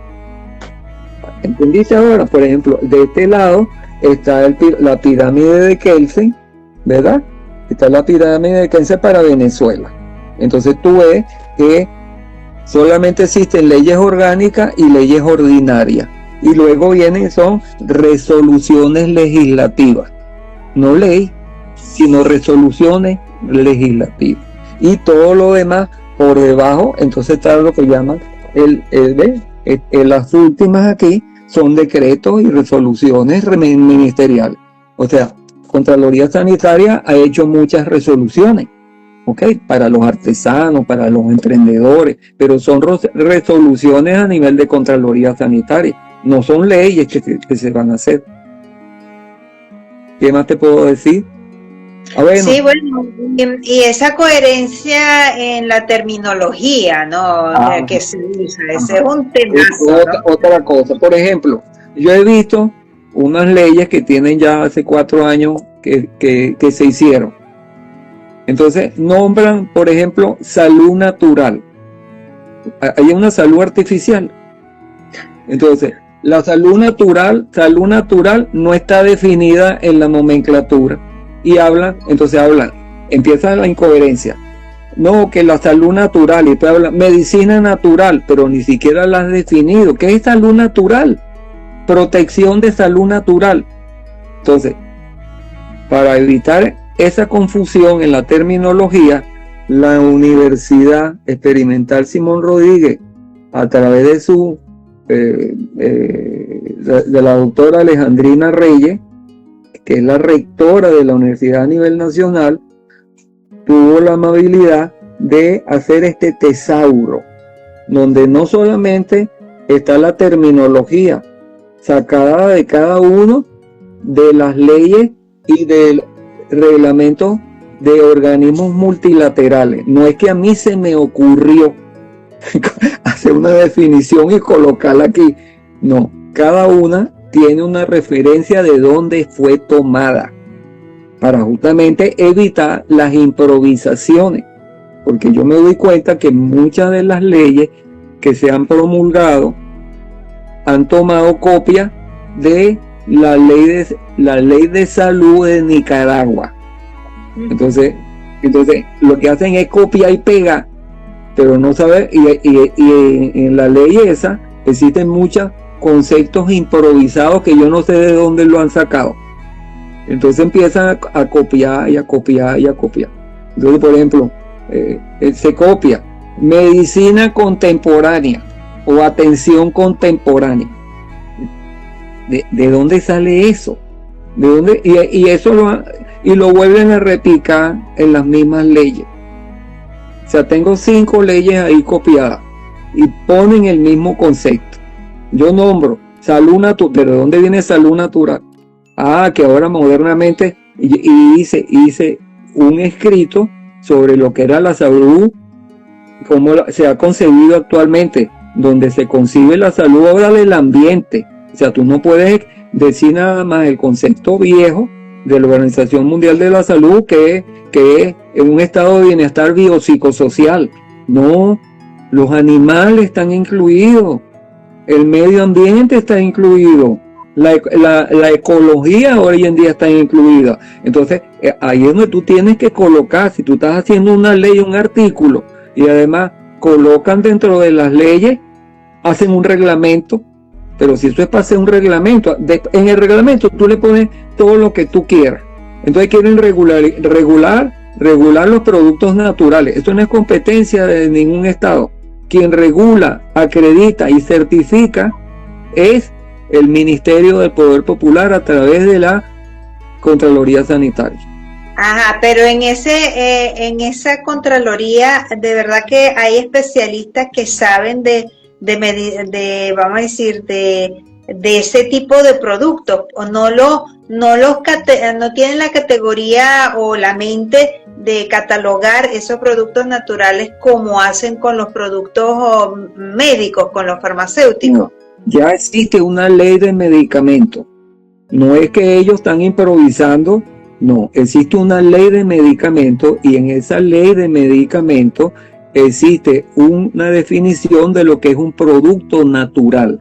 D: ¿Entendiste ahora? Por ejemplo, de este lado está la pirámide de Kelsen, ¿verdad? Está la pirámide de Kelsen para Venezuela. Entonces tú ves que solamente existen leyes orgánicas y leyes ordinarias. Y luego son resoluciones legislativas. No ley, sino resoluciones legislativas. Y todo lo demás por debajo, entonces está lo que llaman las últimas aquí son decretos y resoluciones ministeriales. O sea, Contraloría Sanitaria ha hecho muchas resoluciones, ¿ok? Para los artesanos, para los emprendedores, pero son resoluciones a nivel de Contraloría Sanitaria, no son leyes que se van a hacer. ¿Qué más te puedo decir? Bueno.
C: Sí, bueno, y esa coherencia en la terminología, ¿no? Que se usa, ese es un temazo, ¿no?
D: Otra cosa, por ejemplo, yo he visto unas leyes que tienen ya hace 4 años que se hicieron. Entonces, nombran, por ejemplo, salud natural. Hay una salud artificial. Entonces, la salud natural no está definida en la nomenclatura. Y empieza la incoherencia. No, que la salud natural, y después habla medicina natural, pero ni siquiera la has definido. ¿Qué es salud natural? Protección de salud natural. Entonces, para evitar esa confusión en la terminología, la Universidad Experimental Simón Rodríguez, a través de de la doctora Alejandrina Reyes, que es la rectora de la universidad a nivel nacional, tuvo la amabilidad de hacer este tesauro, donde no solamente está la terminología sacada de cada uno de las leyes y del reglamento de organismos multilaterales. No es que a mí se me ocurrió hacer una definición y colocarla aquí. No, cada una tiene una referencia de dónde fue tomada, para justamente evitar las improvisaciones, porque yo me doy cuenta que muchas de las leyes que se han promulgado han tomado copia de la ley de salud de Nicaragua. Entonces lo que hacen es copiar y pegar, pero no saber, y en la ley esa existen muchos conceptos improvisados que yo no sé de dónde lo han sacado. Entonces empiezan a copiar y a copiar y a copiar. Entonces, por ejemplo, se copia medicina contemporánea o atención contemporánea. ¿De dónde sale eso? ¿De dónde? Y eso lo vuelven a replicar en las mismas leyes. O sea, tengo 5 leyes ahí copiadas y ponen el mismo concepto. Yo nombro salud natural, pero ¿de dónde viene salud natural? Ah, que ahora modernamente hice un escrito sobre lo que era la salud, cómo se ha concebido actualmente, donde se concibe la salud ahora del ambiente. O sea, tú no puedes decir nada más el concepto viejo de la Organización Mundial de la Salud, que es un estado de bienestar biopsicosocial. No, los animales están incluidos. El medio ambiente está incluido, la ecología hoy en día está incluida. Entonces, ahí es donde tú tienes que colocar, si tú estás haciendo una ley, un artículo, y además colocan dentro de las leyes hacen un reglamento, pero si eso es para hacer un reglamento, en el reglamento tú le pones todo lo que tú quieras. Entonces quieren regular los productos naturales. Esto no es competencia de ningún estado. Quien regula, acredita y certifica es el Ministerio del Poder Popular a través de la Contraloría Sanitaria.
C: Ajá, pero en esa Contraloría, de verdad que hay especialistas que saben vamos a decir, de ese tipo de productos, o no tienen la categoría o la mente de catalogar esos productos naturales como hacen con los productos médicos, con los farmacéuticos.
D: No, ya existe una ley de medicamentos. No es que ellos están improvisando, no, existe una ley de medicamentos y en esa ley de medicamentos existe una definición de lo que es un producto natural.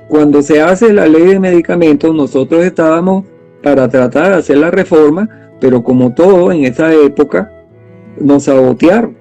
D: Cuando se hace la ley de medicamentos, nosotros estábamos para tratar de hacer la reforma, pero como todo en esa época nos sabotearon.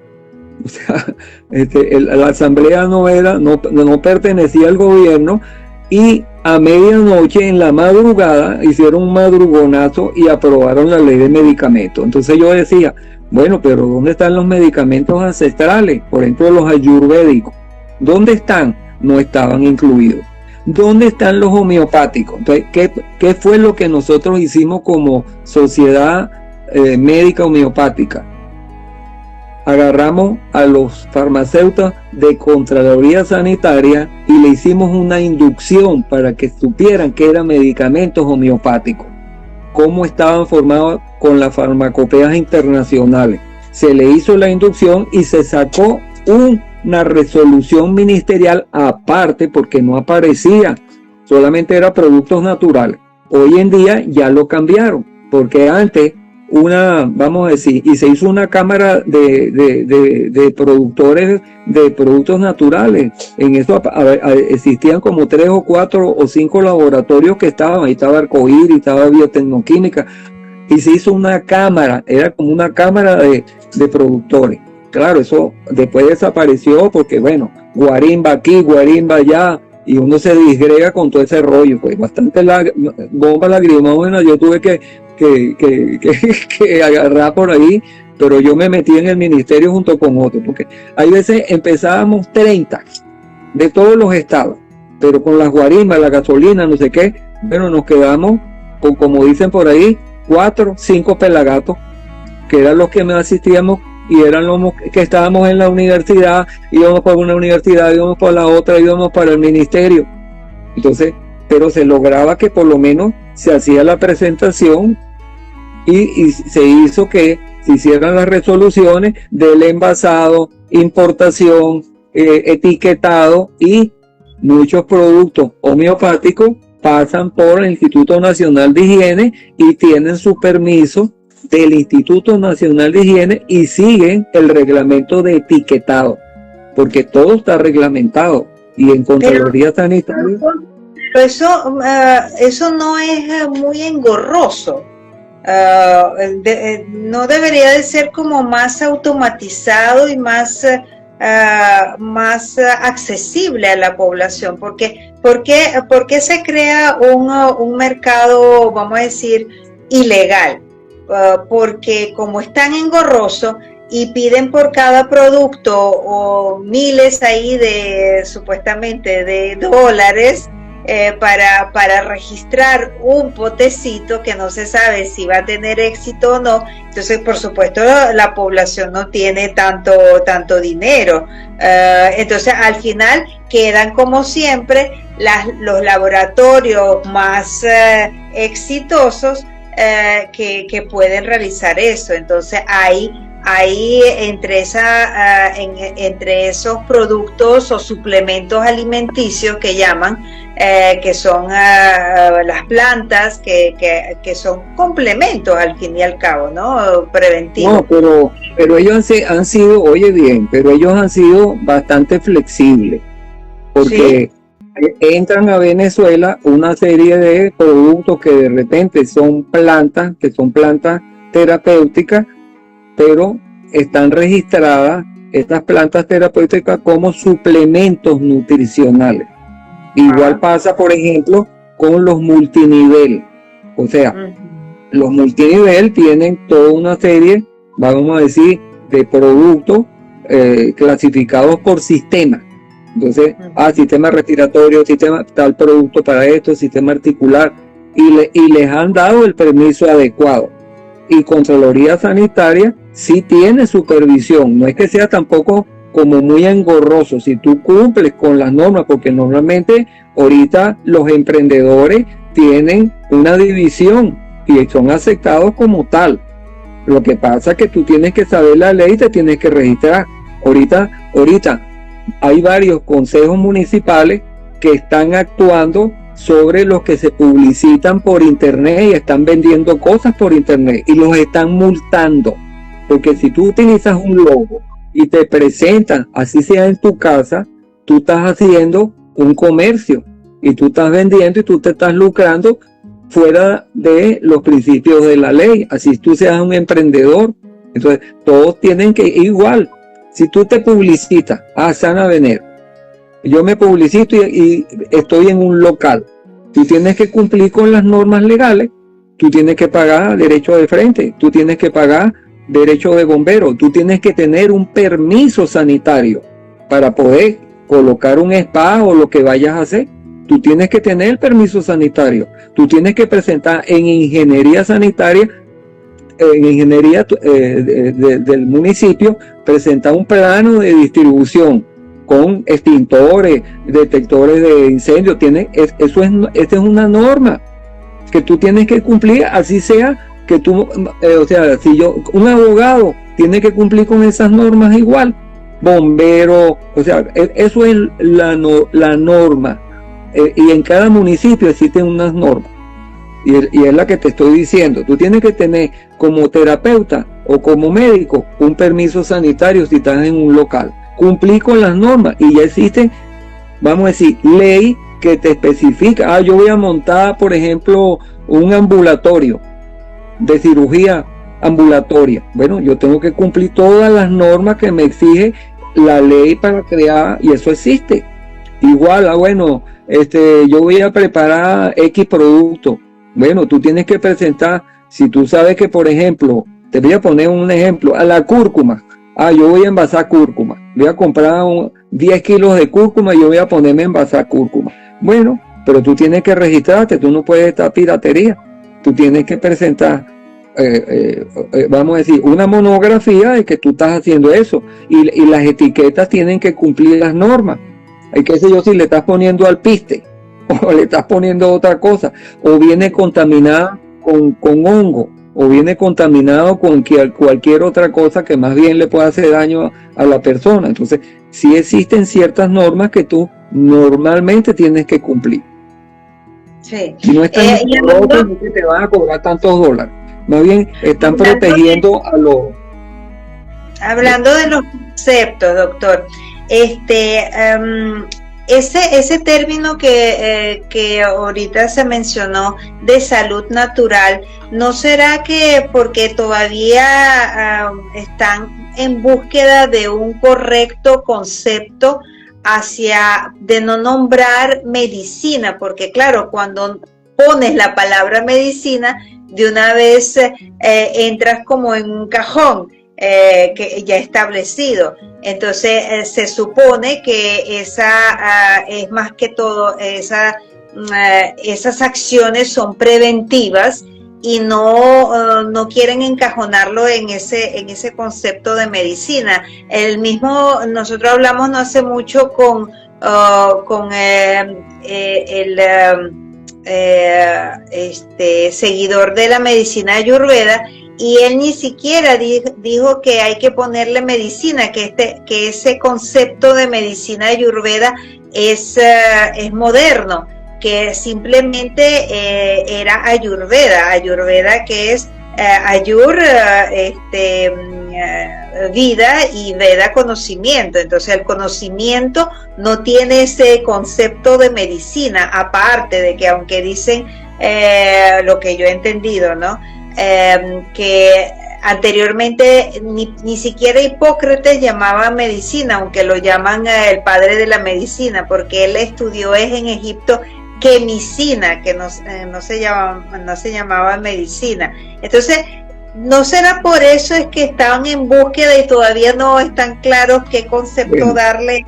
D: O sea, la asamblea no pertenecía al gobierno y a medianoche en la madrugada hicieron un madrugonazo y aprobaron la ley de medicamentos. Entonces yo decía, bueno, pero ¿dónde están los medicamentos ancestrales? Por ejemplo, los ayurvédicos. ¿Dónde están? No estaban incluidos. ¿Dónde están los homeopáticos? Entonces, ¿qué fue lo que nosotros hicimos como sociedad médica homeopática? Agarramos a los farmacéuticos de Contraloría Sanitaria y le hicimos una inducción para que supieran que eran medicamentos homeopáticos, cómo estaban formados con las farmacopeas internacionales. Se le hizo la inducción y se sacó una resolución ministerial aparte porque no aparecía, solamente era productos naturales. Hoy en día ya lo cambiaron, porque antes vamos a decir, y se hizo una cámara de productores de productos naturales. En eso existían como 3 o 4 o 5 laboratorios que estaban, ahí estaba Arcoíris, estaba Biotecnoquímica, y se hizo una cámara, era como una cámara de productores. Claro, eso después desapareció porque, bueno, guarimba aquí, guarimba allá, y uno se disgrega con todo ese rollo, pues bastante bomba lacrimógena yo tuve que agarrar por ahí, pero yo me metí en el ministerio junto con otros, porque hay veces empezábamos 30 de todos los estados, pero con las guarimbas, la gasolina, no sé qué, bueno, nos quedamos con, como dicen por ahí, 4, 5 pelagatos, que eran los que me asistíamos y eran los que estábamos en la universidad, íbamos para una universidad, íbamos para la otra, íbamos para el ministerio. Entonces, pero se lograba que por lo menos se hacía la presentación y se hizo que se hicieran las resoluciones del envasado, importación, etiquetado, y muchos productos homeopáticos pasan por el Instituto Nacional de Higiene y tienen su permiso del Instituto Nacional de Higiene y siguen el reglamento de etiquetado, porque todo está reglamentado y en Contraloría Sanitaria.
C: Pero eso no es muy engorroso. No debería de ser como más automatizado y más accesible a la población. ¿Por qué se crea un mercado, vamos a decir, ilegal? Porque como es tan engorroso y piden por cada producto o miles ahí supuestamente de dólares para registrar un potecito que no se sabe si va a tener éxito o no. Entonces, por supuesto, la población no tiene tanto dinero. Entonces, al final quedan como siempre los laboratorios más exitosos que pueden realizar eso. Entonces ahí entre esos productos o suplementos alimenticios que llaman, que son las plantas, que son complementos al fin y al cabo, ¿no? Preventivos.
D: No, pero ellos han sido, oye bien, pero ellos han sido bastante flexibles, porque ¿sí? Entran a Venezuela una serie de productos que de repente son plantas terapéuticas, pero están registradas estas plantas terapéuticas como suplementos nutricionales. Igual pasa, por ejemplo, con los multinivel. O sea, los multinivel tienen toda una serie, vamos a decir, de productos clasificados por sistema. Entonces, sistema respiratorio, sistema tal producto para esto, sistema articular, y les han dado el permiso adecuado. Y Contraloría Sanitaria sí tiene supervisión, no es que sea tampoco como muy engorroso, si tú cumples con las normas, porque normalmente ahorita los emprendedores tienen una división y son aceptados como tal. Lo que pasa es que tú tienes que saber la ley y te tienes que registrar. Ahorita hay varios consejos municipales que están actuando sobre los que se publicitan por internet y están vendiendo cosas por internet y los están multando. Porque si tú utilizas un logo y te presentan, así sea en tu casa, tú estás haciendo un comercio y tú estás vendiendo y tú te estás lucrando fuera de los principios de la ley. Así tú seas un emprendedor. Entonces, todos tienen que ir igual. Si tú te publicitas, Sana Venero, yo me publicito y estoy en un local, tú tienes que cumplir con las normas legales, tú tienes que pagar derecho de frente, tú tienes que pagar derecho de bombero, tú tienes que tener un permiso sanitario para poder colocar un spa o lo que vayas a hacer. Tú tienes que tener el permiso sanitario, tú tienes que presentar en ingeniería sanitaria, en ingeniería del municipio, presentar un plano de distribución con extintores, detectores de incendios. Esta es una norma que tú tienes que cumplir, así sea que tú, un abogado tiene que cumplir con esas normas igual, bombero, eso es la norma, y en cada municipio existen unas normas, y es la que te estoy diciendo. Tú tienes que tener como terapeuta o como médico un permiso sanitario si estás en un local, cumplir con las normas, y ya existen, vamos a decir, ley que te especifica. Yo voy a montar, por ejemplo, un ambulatorio de cirugía ambulatoria. Bueno, yo tengo que cumplir todas las normas que me exige la ley para crear, y eso existe. Igual, yo voy a preparar X producto. Bueno, tú tienes que presentar, si tú sabes que, por ejemplo, te voy a poner un ejemplo, a la cúrcuma. Yo voy a envasar cúrcuma. Voy a comprar 10 kilos de cúrcuma y yo voy a ponerme a envasar cúrcuma. Bueno, pero tú tienes que registrarte, tú no puedes estar piratería. Tú tienes que presentar, vamos a decir, una monografía de que tú estás haciendo eso. Y las etiquetas tienen que cumplir las normas. Hay que sé yo, si le estás poniendo alpiste o le estás poniendo otra cosa, o viene contaminada con hongo, o viene contaminado con cualquier otra cosa que más bien le pueda hacer daño a la persona. Entonces, sí existen ciertas normas que tú normalmente tienes que cumplir.
C: Sí.
D: Si no están no que te van a cobrar tantos dólares. Más bien están protegiendo a los...
C: Hablando de los conceptos, doctor, ese término que ahorita se mencionó de salud natural, ¿no será que porque todavía están en búsqueda de un correcto concepto de no nombrar medicina? Porque claro, cuando pones la palabra medicina, de una vez entras como en un cajón que ya establecido. Entonces se supone que esa es más que todo, esas acciones son preventivas y no quieren encajonarlo en ese concepto de medicina. Nosotros hablamos no hace mucho con el seguidor de la medicina ayurveda, y él ni siquiera dijo que hay que ponerle medicina, que ese concepto de medicina ayurveda es moderno, que simplemente era ayurveda que es ayur, vida, y veda, conocimiento. Entonces el conocimiento no tiene ese concepto de medicina, aparte de que aunque dicen lo que yo he entendido, ¿no? Que anteriormente ni siquiera Hipócrates llamaba medicina, aunque lo llaman el padre de la medicina, porque él estudió en Egipto quemicina, que no se llamaba medicina. Entonces, ¿no será por eso es que estaban en búsqueda y todavía no están claros qué concepto darle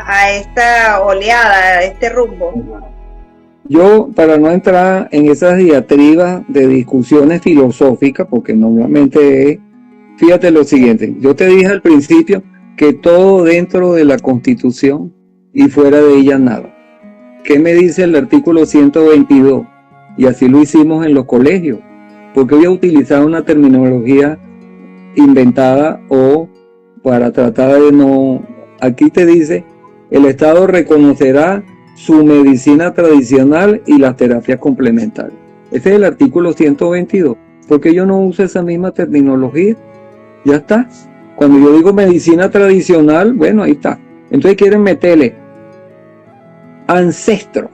C: a esta oleada, a este rumbo?
D: Yo, para no entrar en esas diatribas de discusiones filosóficas, porque normalmente es, fíjate lo siguiente, yo te dije al principio que todo dentro de la Constitución y fuera de ella nada. ¿Qué me dice el artículo 122? Y así lo hicimos en los colegios, porque voy a utilizar una terminología inventada o para tratar de no... Aquí te dice, el Estado reconocerá su medicina tradicional y las terapias complementarias. Ese es el artículo 122. ¿Por qué yo no uso esa misma terminología? Ya está. Cuando yo digo medicina tradicional, bueno, ahí está. Entonces quieren meterle ancestro.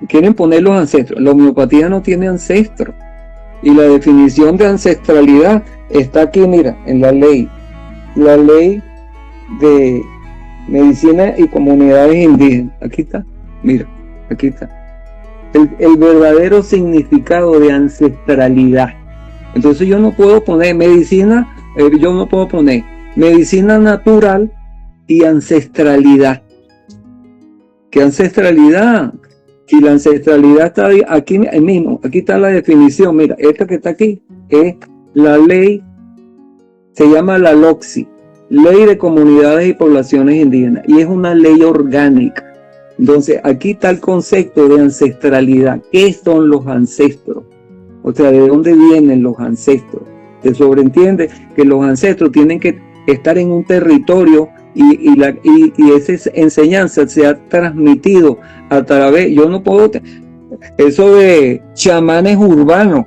D: Quieren poner los ancestros. La homeopatía no tiene ancestro. Y la definición de ancestralidad está aquí, mira, en la ley. La ley de medicina y comunidades indígenas. Aquí está, mira, aquí está. El verdadero significado de ancestralidad. Entonces yo no puedo poner medicina, yo no puedo poner medicina natural y ancestralidad. ¿Qué ancestralidad? Si la ancestralidad está aquí mismo, aquí está la definición, mira, esta que está aquí es la ley, se llama la LOCSI, Ley de Comunidades y Poblaciones Indígenas, y es una ley orgánica. Entonces, aquí está el concepto de ancestralidad. ¿Qué son los ancestros? O sea, ¿de dónde vienen los ancestros? Se sobreentiende que los ancestros tienen que estar en un territorio y esa enseñanza se ha transmitido a través, yo no puedo, eso de chamanes urbanos,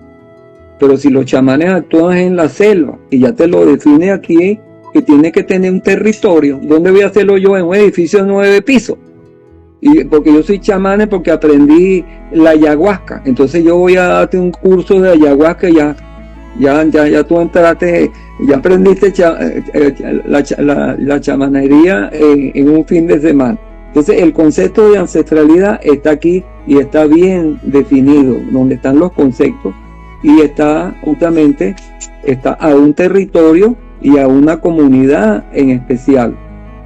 D: pero si los chamanes actúan en la selva, y ya te lo define aquí, que tiene que tener un territorio. ¿Dónde voy a hacerlo yo? En un edificio de 9 pisos. Y porque yo soy chamán, porque aprendí la ayahuasca. Entonces yo voy a darte un curso de ayahuasca, ya tú entraste, ya aprendiste la chamanería en un fin de semana. Entonces el concepto de ancestralidad está aquí y está bien definido, donde están los conceptos, y está justamente a un territorio y a una comunidad en especial.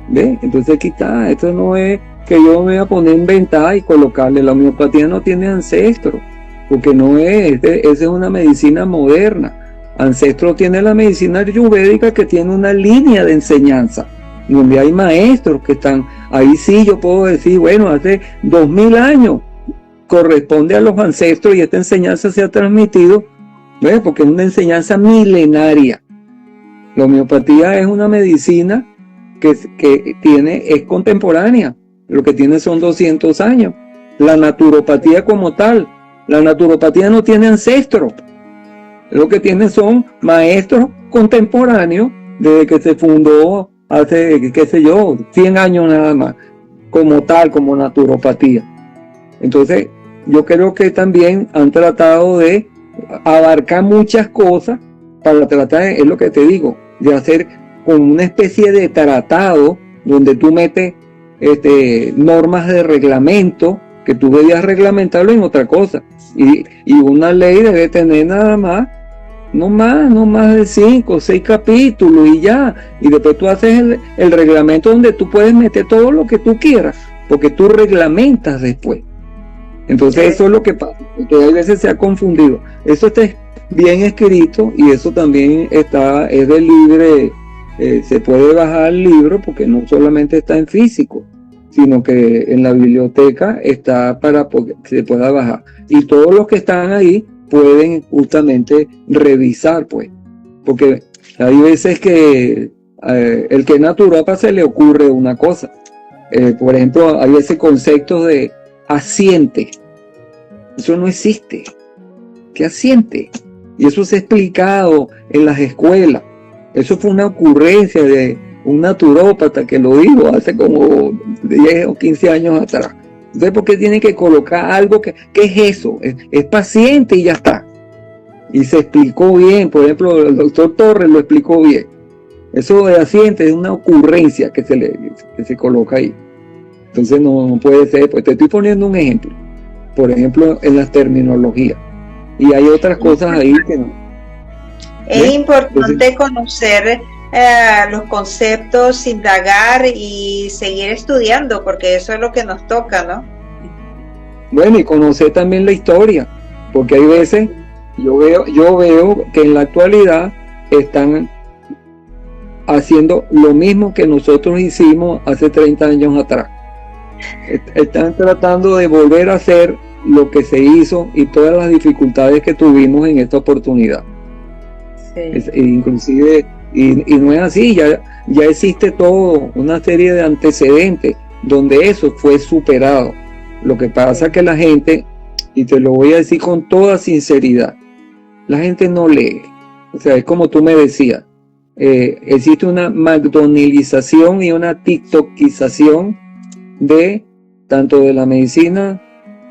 D: ¿Ve? Entonces aquí está, esto no es que yo me voy a poner a inventar y colocarle. La homeopatía no tiene ancestro, porque no es, esa es una medicina moderna. Ancestro tiene la medicina ayurvédica, que tiene una línea de enseñanza, donde hay maestros que están, ahí sí yo puedo decir, bueno, hace 2000 años corresponde a los ancestros y esta enseñanza se ha transmitido, ¿ves? Porque es una enseñanza milenaria. La homeopatía es una medicina que es contemporánea, lo que tiene son 200 años. La naturopatía como tal, la naturopatía no tiene ancestros, lo que tiene son maestros contemporáneos desde que se fundó hace, qué sé yo, 100 años nada más, como tal, como naturopatía. Entonces, yo creo que también han tratado de abarcar muchas cosas para tratar, es lo que te digo, de hacer como una especie de tratado donde tú metes normas de reglamento, que tú debías reglamentarlo en otra cosa, y una ley debe tener nada más, no más de 5 o 6 capítulos y ya, y después tú haces el reglamento donde tú puedes meter todo lo que tú quieras, porque tú reglamentas después. Entonces eso es lo que pasa, que a veces se ha confundido. Eso está bien escrito y eso también es de libre, se puede bajar el libro, porque no solamente está en físico, sino que en la biblioteca está para que se pueda bajar. Y todos los que están ahí pueden justamente revisar, pues, porque hay veces que el que es naturópata se le ocurre una cosa. Por ejemplo, hay ese concepto de asiente. Eso no existe. ¿Qué asiente? Y eso se ha explicado en las escuelas. Eso fue una ocurrencia de un naturópata que lo dijo hace como 10 o 15 años atrás. Entonces, ¿por qué tienen que colocar algo ¿qué es eso? Es paciente y ya está. y se explicó bien. Por ejemplo, el doctor Torres lo explicó bien. Eso de accidente es una ocurrencia que se coloca ahí. Entonces no puede ser. Pues te estoy poniendo un ejemplo. Por ejemplo, en las terminologías. Y hay otras cosas ahí que no.
C: Es importante conocer los conceptos, indagar y seguir estudiando, porque eso es lo que nos toca, ¿no?
D: Bueno, y conocer también la historia, porque hay veces yo veo que en la actualidad están haciendo lo mismo que nosotros hicimos hace 30 años atrás. Están tratando de volver a hacer lo que se hizo y todas las dificultades que tuvimos en esta oportunidad. Sí. Inclusive, y no es así, ya existe todo una serie de antecedentes donde eso fue superado. Lo que pasa es que la gente, y te lo voy a decir con toda sinceridad, la gente no lee. O sea, es como tú me decías, existe una McDonaldización y una TikTokización de tanto de la medicina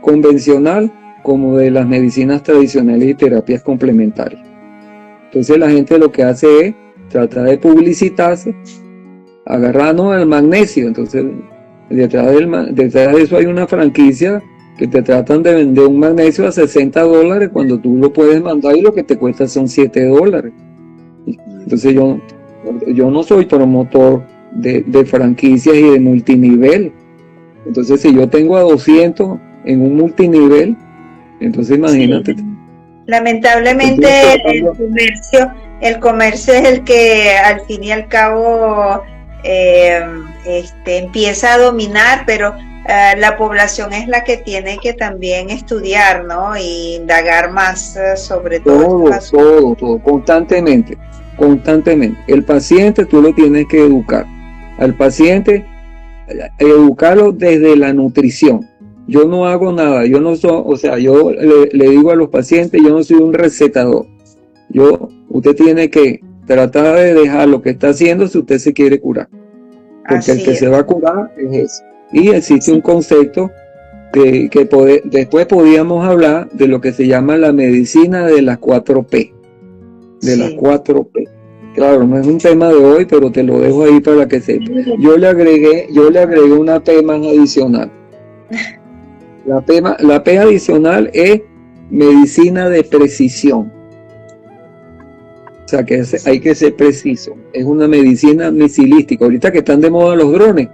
D: convencional como de las medicinas tradicionales y terapias complementarias. Entonces la gente lo que hace es tratar de publicitarse agarrando el magnesio. Entonces detrás de eso hay una franquicia que te tratan de vender un magnesio a $60 cuando tú lo puedes mandar y lo que te cuesta son $7. Entonces yo no soy promotor de franquicias y de multinivel. Entonces si yo tengo a 200 en un multinivel, entonces imagínate.
C: Sí. Lamentablemente el comercio es el que al fin y al cabo empieza a dominar, pero la población es la que tiene que también estudiar, ¿no? Y indagar más sobre todo.
D: Todo, constantemente. El paciente tú lo tienes que educar. Al paciente, educarlo desde la nutrición. Yo no hago nada, yo no soy, o sea, yo le digo a los pacientes, yo no soy un recetador. Usted tiene que tratar de dejar lo que está haciendo si usted se quiere curar. Porque el que se va a curar es eso. Y existe un concepto que después podíamos hablar de lo que se llama la medicina de las 4P. Las 4P. Claro, no es un tema de hoy, pero te lo dejo ahí para que sepas. Yo le agregué una P más adicional. La P adicional es medicina de precisión. O sea que hay que ser preciso. Es una medicina misilística. Ahorita que están de moda los drones.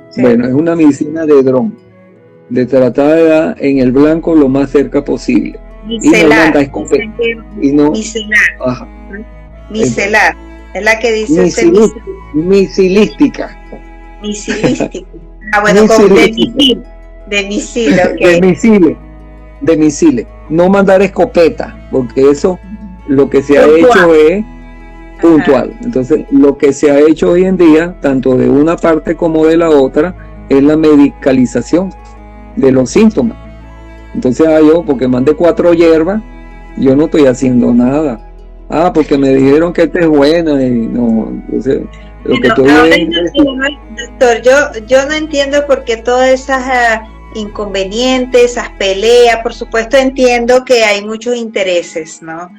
D: Sí. Bueno, es una medicina de dron. De tratar de dar en el blanco lo más cerca posible.
C: Micelar.
D: Y no manda escopeta.
C: Micelar.
D: Ajá.
C: Micelar. Es la que dice
D: misilística.
C: Misilística. Ah, bueno, como de misil, okay.
D: De misiles. No mandar escopeta, porque eso lo que se ha hecho es puntual. Ajá. Entonces, lo que se ha hecho hoy en día, tanto de una parte como de la otra, es la medicalización de los síntomas. Entonces, yo, porque mandé 4 hierbas, yo no estoy haciendo nada. Porque me dijeron que esta es buena y no, entonces lo que estoy viendo es...
C: Doctor, yo no entiendo por qué todas esas inconvenientes, esas peleas, por supuesto entiendo que hay muchos intereses, ¿no?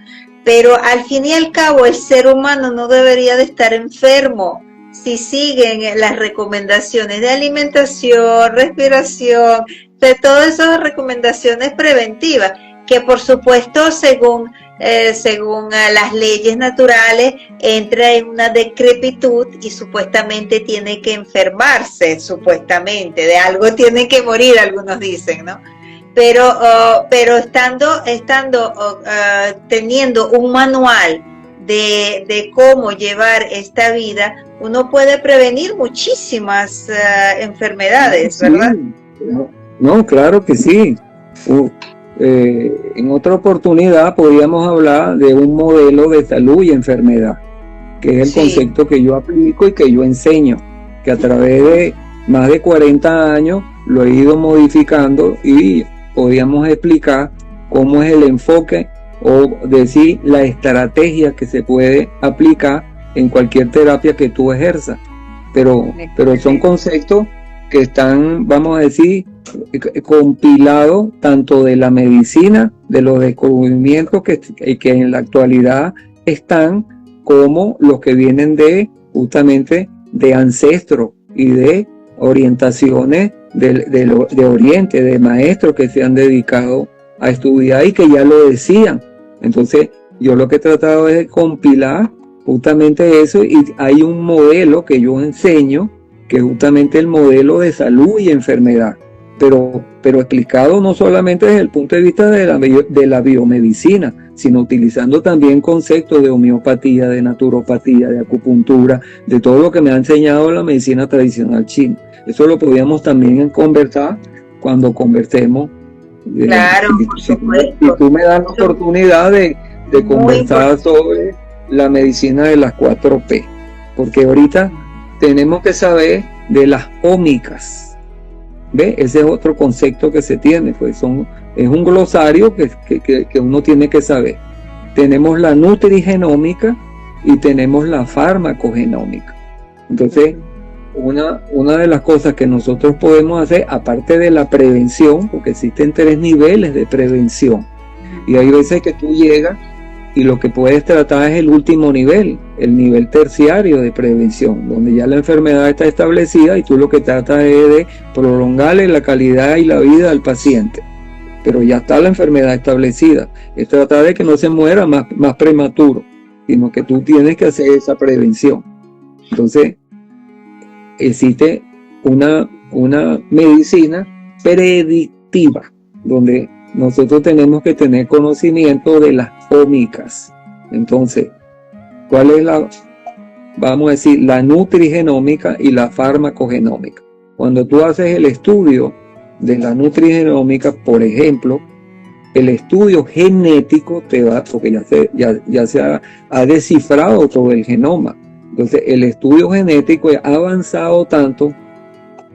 C: Pero al fin y al cabo el ser humano no debería de estar enfermo si siguen las recomendaciones de alimentación, respiración, de todas esas recomendaciones preventivas, que por supuesto según las leyes naturales entra en una decrepitud y supuestamente tiene que enfermarse, supuestamente de algo tiene que morir, algunos dicen, ¿no? Pero teniendo un manual de cómo llevar esta vida, uno puede prevenir muchísimas enfermedades, ¿verdad?
D: No, claro que sí. En otra oportunidad podríamos hablar de un modelo de salud y enfermedad, que es el concepto que yo aplico y que yo enseño, que a través de más de 40 años lo he ido modificando y podríamos explicar cómo es el enfoque o decir la estrategia que se puede aplicar en cualquier terapia que tú ejerzas, pero son conceptos que están, vamos a decir, compilado tanto de la medicina, de los descubrimientos que en la actualidad están, como los que vienen justamente de ancestros y de orientaciones de Oriente, de maestros que se han dedicado a estudiar y que ya lo decían. Entonces, yo lo que he tratado es de compilar justamente eso, y hay un modelo que yo enseño, que es justamente el modelo de salud y enfermedad, pero explicado no solamente desde el punto de vista de la biomedicina, sino utilizando también conceptos de homeopatía, de naturopatía, de acupuntura, de todo lo que me ha enseñado la medicina tradicional china. Eso lo podíamos también conversar cuando conversemos.
C: Claro, por supuesto.
D: Si tú me das la oportunidad de conversar sobre la medicina de las 4P, porque ahorita tenemos que saber de las ómicas. ¿Ve? Ese es otro concepto que se tiene, pues es un glosario que uno tiene que saber. Tenemos la nutrigenómica y tenemos la farmacogenómica. Entonces, una de las cosas que nosotros podemos hacer, aparte de la prevención, porque existen 3 niveles de prevención, y hay veces que tú llegas y lo que puedes tratar es el último nivel, el nivel terciario de prevención, donde ya la enfermedad está establecida y tú lo que tratas es de prolongarle la calidad y la vida al paciente. Pero ya está la enfermedad establecida. Es tratar de que no se muera más prematuro, sino que tú tienes que hacer esa prevención. Entonces, existe una medicina predictiva, donde nosotros tenemos que tener conocimiento de las ómicas. Entonces, ¿cuál es vamos a decir, la nutrigenómica y la farmacogenómica? Cuando tú haces el estudio de la nutrigenómica, por ejemplo, el estudio genético te va, porque ya se ha descifrado todo el genoma. Entonces, el estudio genético ha avanzado tanto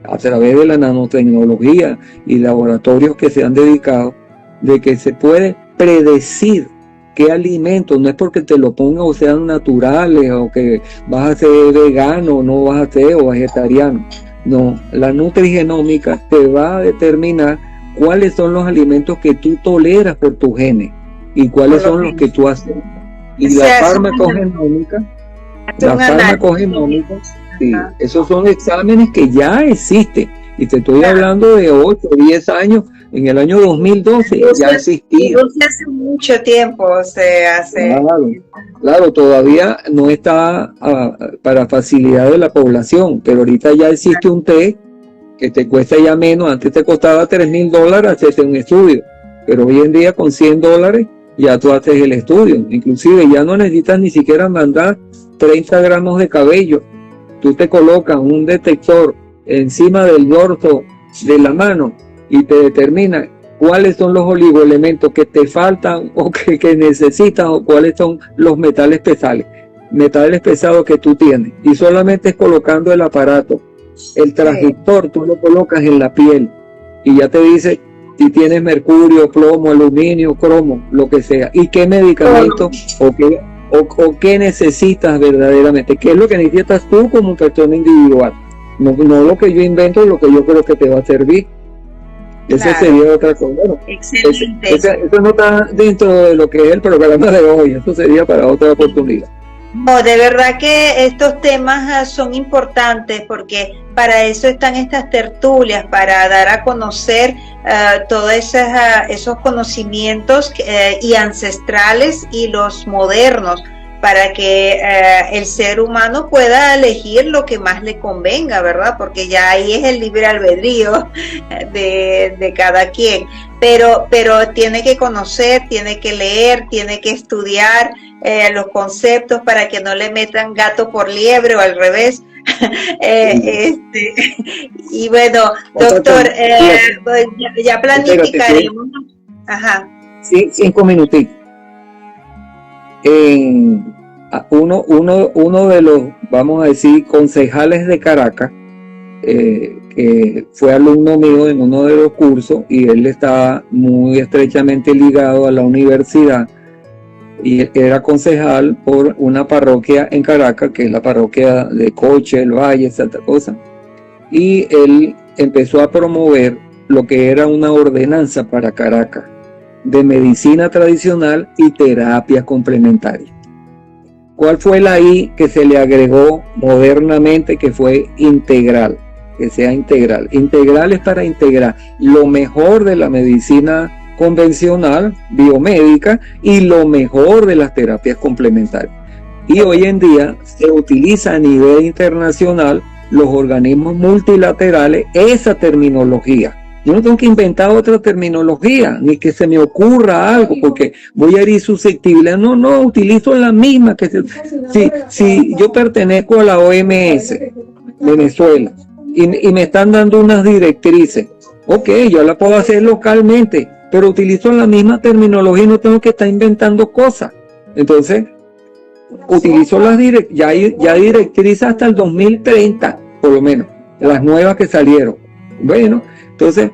D: a través de la nanotecnología y laboratorios que se han dedicado, de que se puede predecir qué alimentos, no es porque te lo pongan o sean naturales, o que vas a ser vegano o no vas a ser, o vegetariano. No, la nutrigenómica te va a determinar cuáles son los alimentos que tú toleras por tus genes y cuáles son los que tú haces. Y la farmacogenómica, sí, esos son exámenes que ya existen. Y te estoy hablando de 8 o 10 años. En el año 2012 ya existía.
C: Hace mucho tiempo se hace.
D: Claro, todavía no está para facilidad de la población, pero ahorita ya existe un test que te cuesta ya menos. Antes te costaba $3,000 hacerte un estudio, pero hoy en día con $100 ya tú haces el estudio. Inclusive ya no necesitas ni siquiera mandar 30 gramos de cabello. Tú te colocas un detector encima del dorso de la mano y te determina cuáles son los oligoelementos que te faltan o que necesitas, o cuáles son los metales pesados que tú tienes. Y solamente es colocando el aparato, el transductor, tú lo colocas en la piel y ya te dice si tienes mercurio, plomo, aluminio, cromo, lo que sea, y qué medicamento o qué necesitas verdaderamente, qué es lo que necesitas tú como persona individual. No lo que yo invento, lo que yo creo que te va a servir. Eso sería otra cosa. Bueno, excelente. Eso no está dentro de lo que es el programa de hoy. Eso sería para otra oportunidad.
C: No, de verdad que estos temas son importantes, porque para eso están estas tertulias, para dar a conocer todos esos conocimientos y ancestrales y los modernos, para que el ser humano pueda elegir lo que más le convenga, ¿verdad? Porque ya ahí es el libre albedrío de cada quien. Pero tiene que conocer, tiene que leer, tiene que estudiar los conceptos para que no le metan gato por liebre o al revés. Y bueno, doctor, ya planificaremos. Ajá.
D: Sí, 5 minutitos. Uno de los, vamos a decir, concejales de Caracas, que fue alumno mío en uno de los cursos, y él está muy estrechamente ligado a la universidad, y era concejal por una parroquia en Caracas, que es la parroquia de Coche, El Valle, esa cosa. Y él empezó a promover lo que era una ordenanza para Caracas de medicina tradicional y terapia complementaria. ¿Cuál fue la I que se le agregó modernamente, que fue integral? Que sea integral. Integral es para integrar lo mejor de la medicina convencional, biomédica, y lo mejor de las terapias complementarias. Y hoy en día se utiliza a nivel internacional, los organismos multilaterales, esa terminología. Yo no tengo que inventar otra terminología, ni que se me ocurra algo, porque voy a herir susceptible. No, utilizo la misma. Si yo pertenezco a la OMS, Venezuela, y me están dando unas directrices, ok, yo la puedo hacer localmente, pero utilizo la misma terminología y no tengo que estar inventando cosas. Entonces, utilizo las ya directrices hasta el 2030, por lo menos, las nuevas que salieron. Bueno, entonces,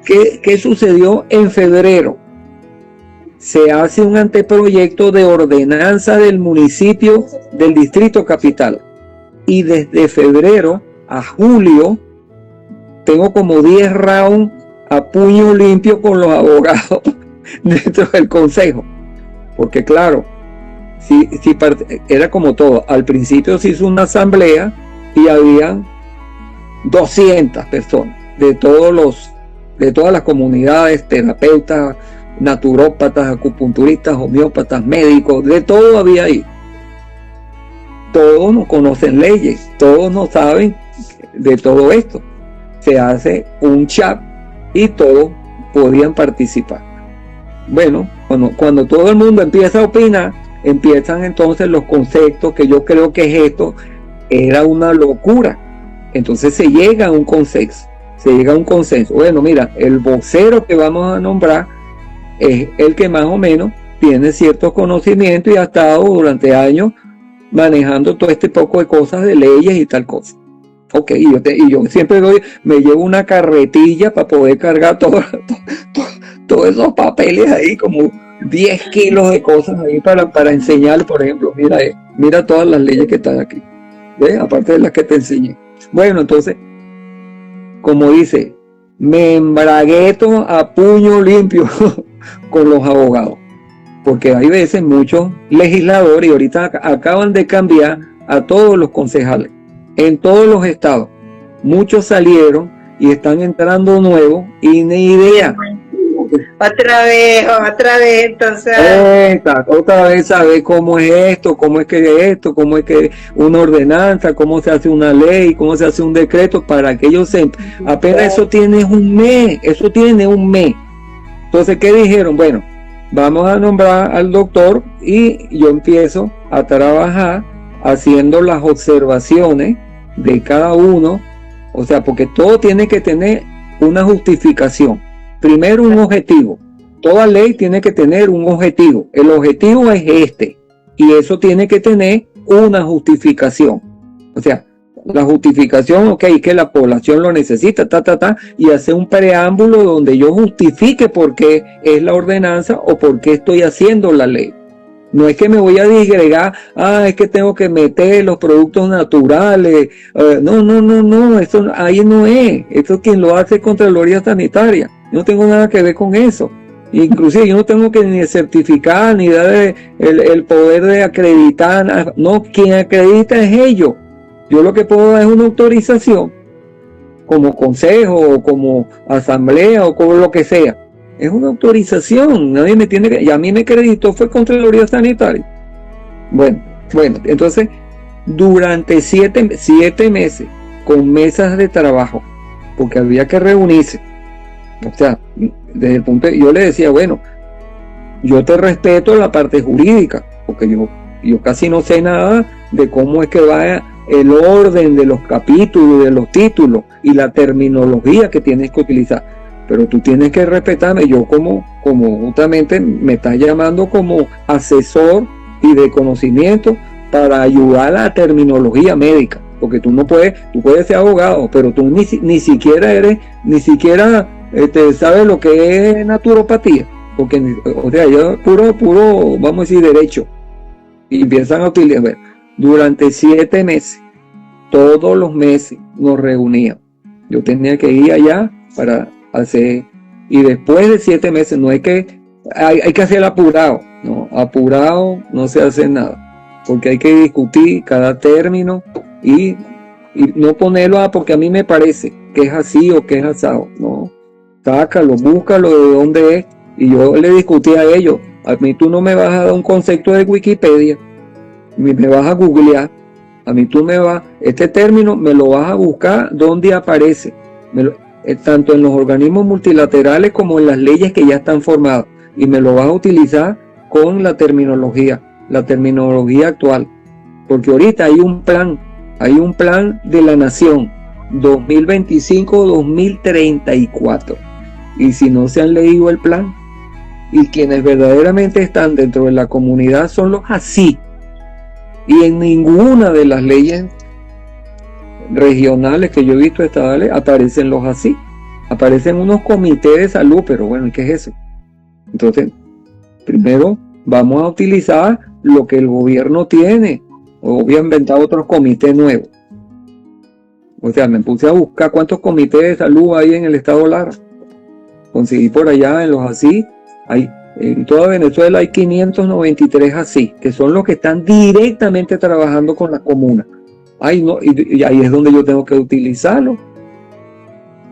D: ¿qué sucedió en febrero? Se hace un anteproyecto de ordenanza del municipio del Distrito Capital. Y desde febrero a julio, tengo como 10 rounds a puño limpio con los abogados dentro del consejo. Porque claro, era como todo. Al principio se hizo una asamblea y había 200 personas de todas las comunidades, terapeutas, naturópatas, acupunturistas, homeópatas, médicos, de todo había ahí. Todos no conocen leyes, todos no saben de todo esto. Se hace un chat y todos podían participar. Bueno, cuando todo el mundo empieza a opinar, empiezan entonces los conceptos que yo creo que es esto, era una locura. Entonces se llega a un consenso. Bueno, mira, el vocero que vamos a nombrar es el que más o menos tiene ciertos conocimientos y ha estado durante años manejando todo este poco de cosas de leyes y tal cosa. Ok, y yo siempre me llevo una carretilla para poder cargar todos esos papeles ahí, como 10 kilos de cosas ahí para enseñar, por ejemplo, mira todas las leyes que están aquí, ¿ves? Aparte de las que te enseñé. Bueno, entonces, como dice, me embragueto a puño limpio con los abogados, porque hay veces muchos legisladores, y ahorita acaban de cambiar a todos los concejales, en todos los estados, muchos salieron y están entrando nuevos y ni idea.
C: Otra vez, entonces.
D: Otra vez saber cómo es esto, cómo es que una ordenanza, cómo se hace una ley, cómo se hace un decreto, para que ellos sepan. Apenas eso tiene un mes. Entonces, ¿qué dijeron? Bueno, vamos a nombrar al doctor y yo empiezo a trabajar haciendo las observaciones de cada uno, o sea, porque todo tiene que tener una justificación. Primero, un objetivo. Toda ley tiene que tener un objetivo. El objetivo es este. Y eso tiene que tener una justificación. O sea, la justificación, ok, que la población lo necesita, y hacer un preámbulo donde yo justifique por qué es la ordenanza o por qué estoy haciendo la ley. No es que me voy a disgregar, es que tengo que meter los productos naturales. No, eso ahí no es. Eso quien lo hace es Contraloría Sanitaria. Yo no tengo nada que ver con eso. Inclusive yo no tengo que ni certificar, ni dar el poder de acreditar. No, quien acredita es ellos. Yo lo que puedo dar es una autorización, como consejo, o como asamblea, o como lo que sea. Es una autorización, nadie me tiene que... Y a mí me acreditó, fue Contraloría Sanitaria. Bueno, entonces, durante 7 meses, con mesas de trabajo, porque había que reunirse. O sea, desde el punto yo le decía, bueno, yo te respeto la parte jurídica, porque yo casi no sé nada de cómo es que va el orden de los capítulos, de los títulos, y la terminología que tienes que utilizar. Pero tú tienes que respetarme, yo como justamente me estás llamando como asesor y de conocimiento para ayudar a la terminología médica, porque tú puedes ser abogado, pero tú ni siquiera sabes lo que es naturopatía, porque, o sea, yo puro, vamos a decir, derecho, y empiezan a utilizar. Durante 7 meses, todos los meses nos reuníamos. Yo tenía que ir allá para hacer, y después de 7 meses, no es que hay que hacer apurado, no, apurado no se hace nada, porque hay que discutir cada término y no ponerlo porque a mí me parece que es así o que es asado, no, sácalo, búscalo de dónde es, y yo le discutí a ellos, a mí tú no me vas a dar un concepto de Wikipedia, me vas a googlear, a mí tú me vas, este término me lo vas a buscar donde aparece, tanto en los organismos multilaterales como en las leyes que ya están formadas, y me lo vas a utilizar con la terminología actual, porque ahorita hay un plan de la nación 2025-2034, y si no se han leído el plan, y quienes verdaderamente están dentro de la comunidad son los así, y en ninguna de las leyes regionales que yo he visto estatales aparecen los así, aparecen unos comités de salud, pero bueno, ¿qué es eso? Entonces, primero vamos a utilizar lo que el gobierno tiene, o voy a inventar otros comités nuevos. O sea, me puse a buscar cuántos comités de salud hay en el estado Lara. Conseguí por allá en los así, en toda Venezuela hay 593 así, que son los que están directamente trabajando con la comuna. No, y ahí es donde yo tengo que utilizarlo.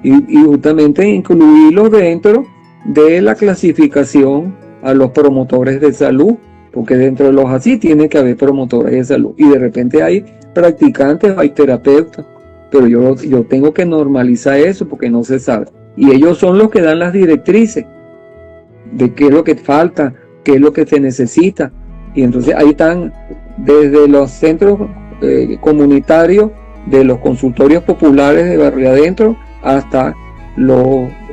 D: Y justamente incluirlo dentro de la clasificación a los promotores de salud, porque dentro de los así tiene que haber promotores de salud, y de repente hay practicantes, hay terapeutas, pero yo tengo que normalizar eso porque no se sabe, y ellos son los que dan las directrices de qué es lo que falta, qué es lo que se necesita, y entonces ahí están desde los centros comunitarios, de los consultorios populares de barrio adentro, hasta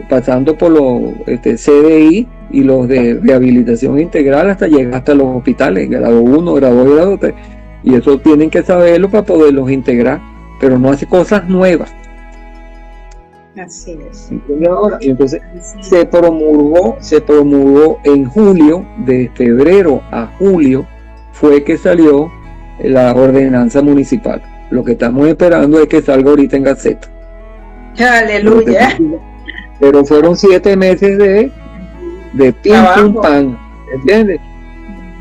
D: pasando por los CDI y los de rehabilitación integral, hasta llegar hasta los hospitales, grado 1, grado 2, grado 3, y eso tienen que saberlo para poderlos integrar, pero no hace cosas nuevas.
C: Así es.
D: Y entonces se promulgó en julio, de febrero a julio fue que salió la ordenanza municipal. Lo que estamos esperando es que salga ahorita en Gaceta.
C: Aleluya.
D: Pero fueron 7 meses de pim pum pan, ¿entiendes?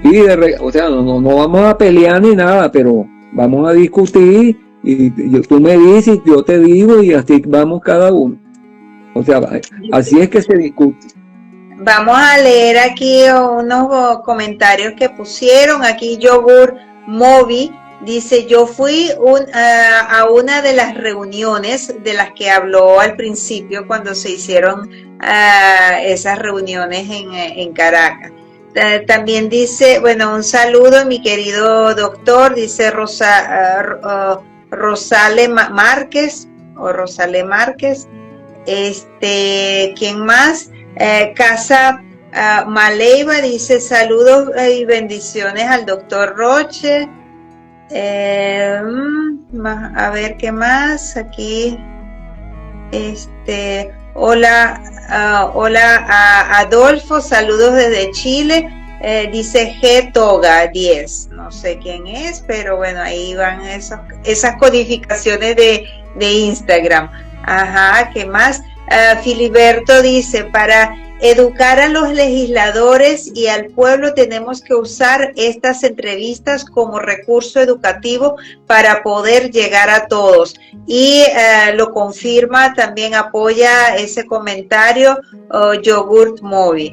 D: Y o sea, no vamos a pelear ni nada, pero vamos a discutir, y tú me dices, yo te digo, y así vamos cada uno. O sea, así es que se discute.
C: Vamos a leer aquí unos comentarios que pusieron. Aquí Yogur Moby dice: yo fui a una de las reuniones de las que habló al principio cuando se hicieron esas reuniones en Caracas. También dice, bueno, un saludo mi querido doctor, dice Rosale Márquez, ¿quién más? Casa Maleiva dice saludos y bendiciones al doctor Roche. A ver qué más aquí. Hola a Adolfo, saludos desde Chile. Dice G Toga 10, no sé quién es, pero bueno, ahí van esas codificaciones de Instagram. Ajá, ¿qué más? Filiberto dice: para educar a los legisladores y al pueblo tenemos que usar estas entrevistas como recurso educativo para poder llegar a todos. Y lo confirma, también apoya ese comentario Yogurt Moby.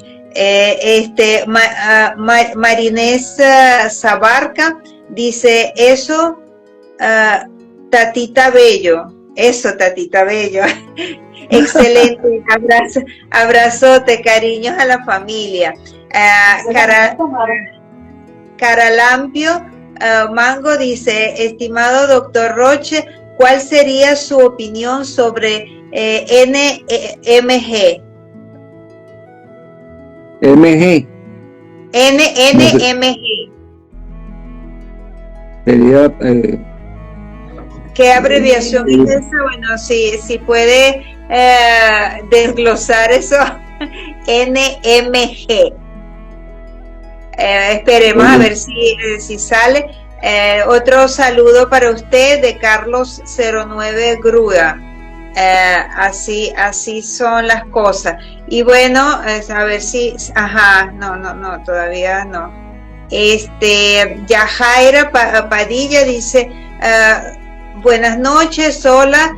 C: Marinés Zabarca dice: eso, Tatita Bello. Eso, Tatita Bello. Excelente, abrazote, cariños a la familia. Caralampio Mango dice: estimado doctor Roche, ¿cuál sería su opinión sobre NMG? NMG.
D: Sería...
C: ¿Qué abreviación es esa? Bueno, si puede desglosar eso. NMG. Esperemos a ver si sale. Otro saludo para usted de Carlos 09 Grúa. así son las cosas. Y bueno, a ver si, ajá, no, todavía no. Yajaira Padilla dice, buenas noches, hola,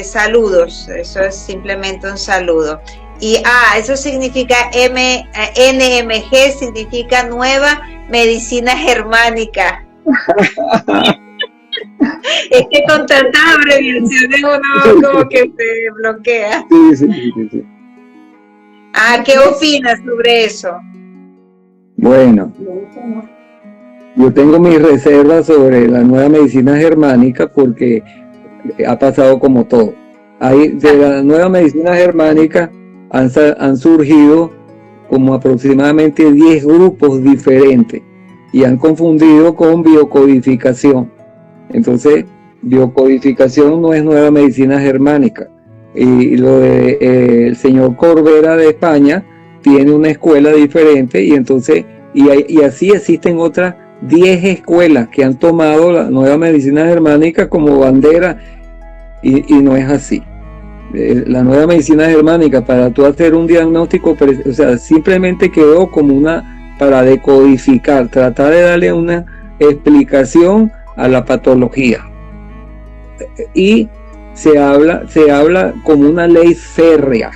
C: saludos, eso es simplemente un saludo. Y eso significa NMG, significa Nueva Medicina Germánica. Es que con tantas abreviaciones uno como que se bloquea.
D: Sí.
C: ¿Qué opinas sobre eso?
D: Bueno, yo tengo mis reservas sobre la nueva medicina germánica porque ha pasado como todo. De la nueva medicina germánica han surgido como aproximadamente 10 grupos diferentes y han confundido con biocodificación. Entonces, biocodificación no es nueva medicina germánica. Y lo de el señor Corbera de España tiene una escuela diferente y entonces, y así existen otras 10 escuelas que han tomado la nueva medicina germánica como bandera y no es así. La nueva medicina germánica, para tú hacer un diagnóstico, o sea, simplemente quedó como para decodificar, tratar de darle una explicación a la patología. Y se habla como una ley férrea,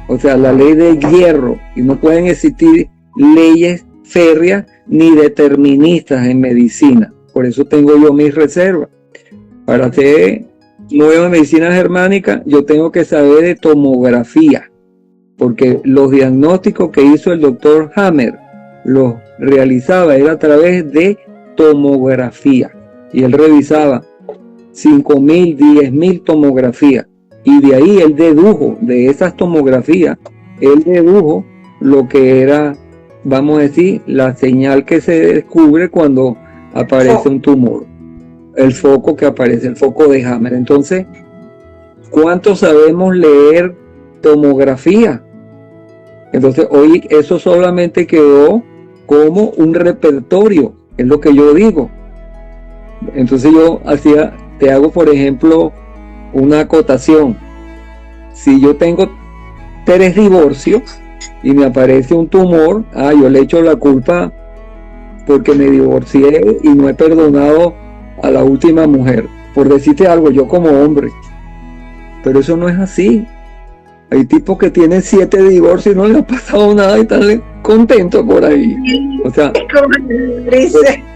D: o sea, la ley de hierro, y no pueden existir leyes férreas ni deterministas en medicina. Por eso tengo yo mis reservas. Para hacer nueva medicina germánica, yo tengo que saber de tomografía, porque los diagnósticos que hizo el doctor Hammer los realizaba era a través de tomografía, y él revisaba 5.000, 10.000 tomografías, y de ahí él dedujo, de esas tomografías, él dedujo lo que era, vamos a decir, la señal que se descubre cuando aparece un tumor. El foco que aparece, el foco de Hammer. Entonces, ¿cuánto sabemos leer tomografía? Entonces, hoy eso solamente quedó como un repertorio, es lo que yo digo. Entonces te hago, por ejemplo, una acotación. Si yo tengo 3 divorcios y me aparece un tumor, yo le echo la culpa porque me divorcié y no he perdonado a la última mujer, por decirte algo, yo como hombre. Pero eso no es así. Hay tipos que tienen 7 divorcios y no les ha pasado nada y están contentos por ahí. O sea,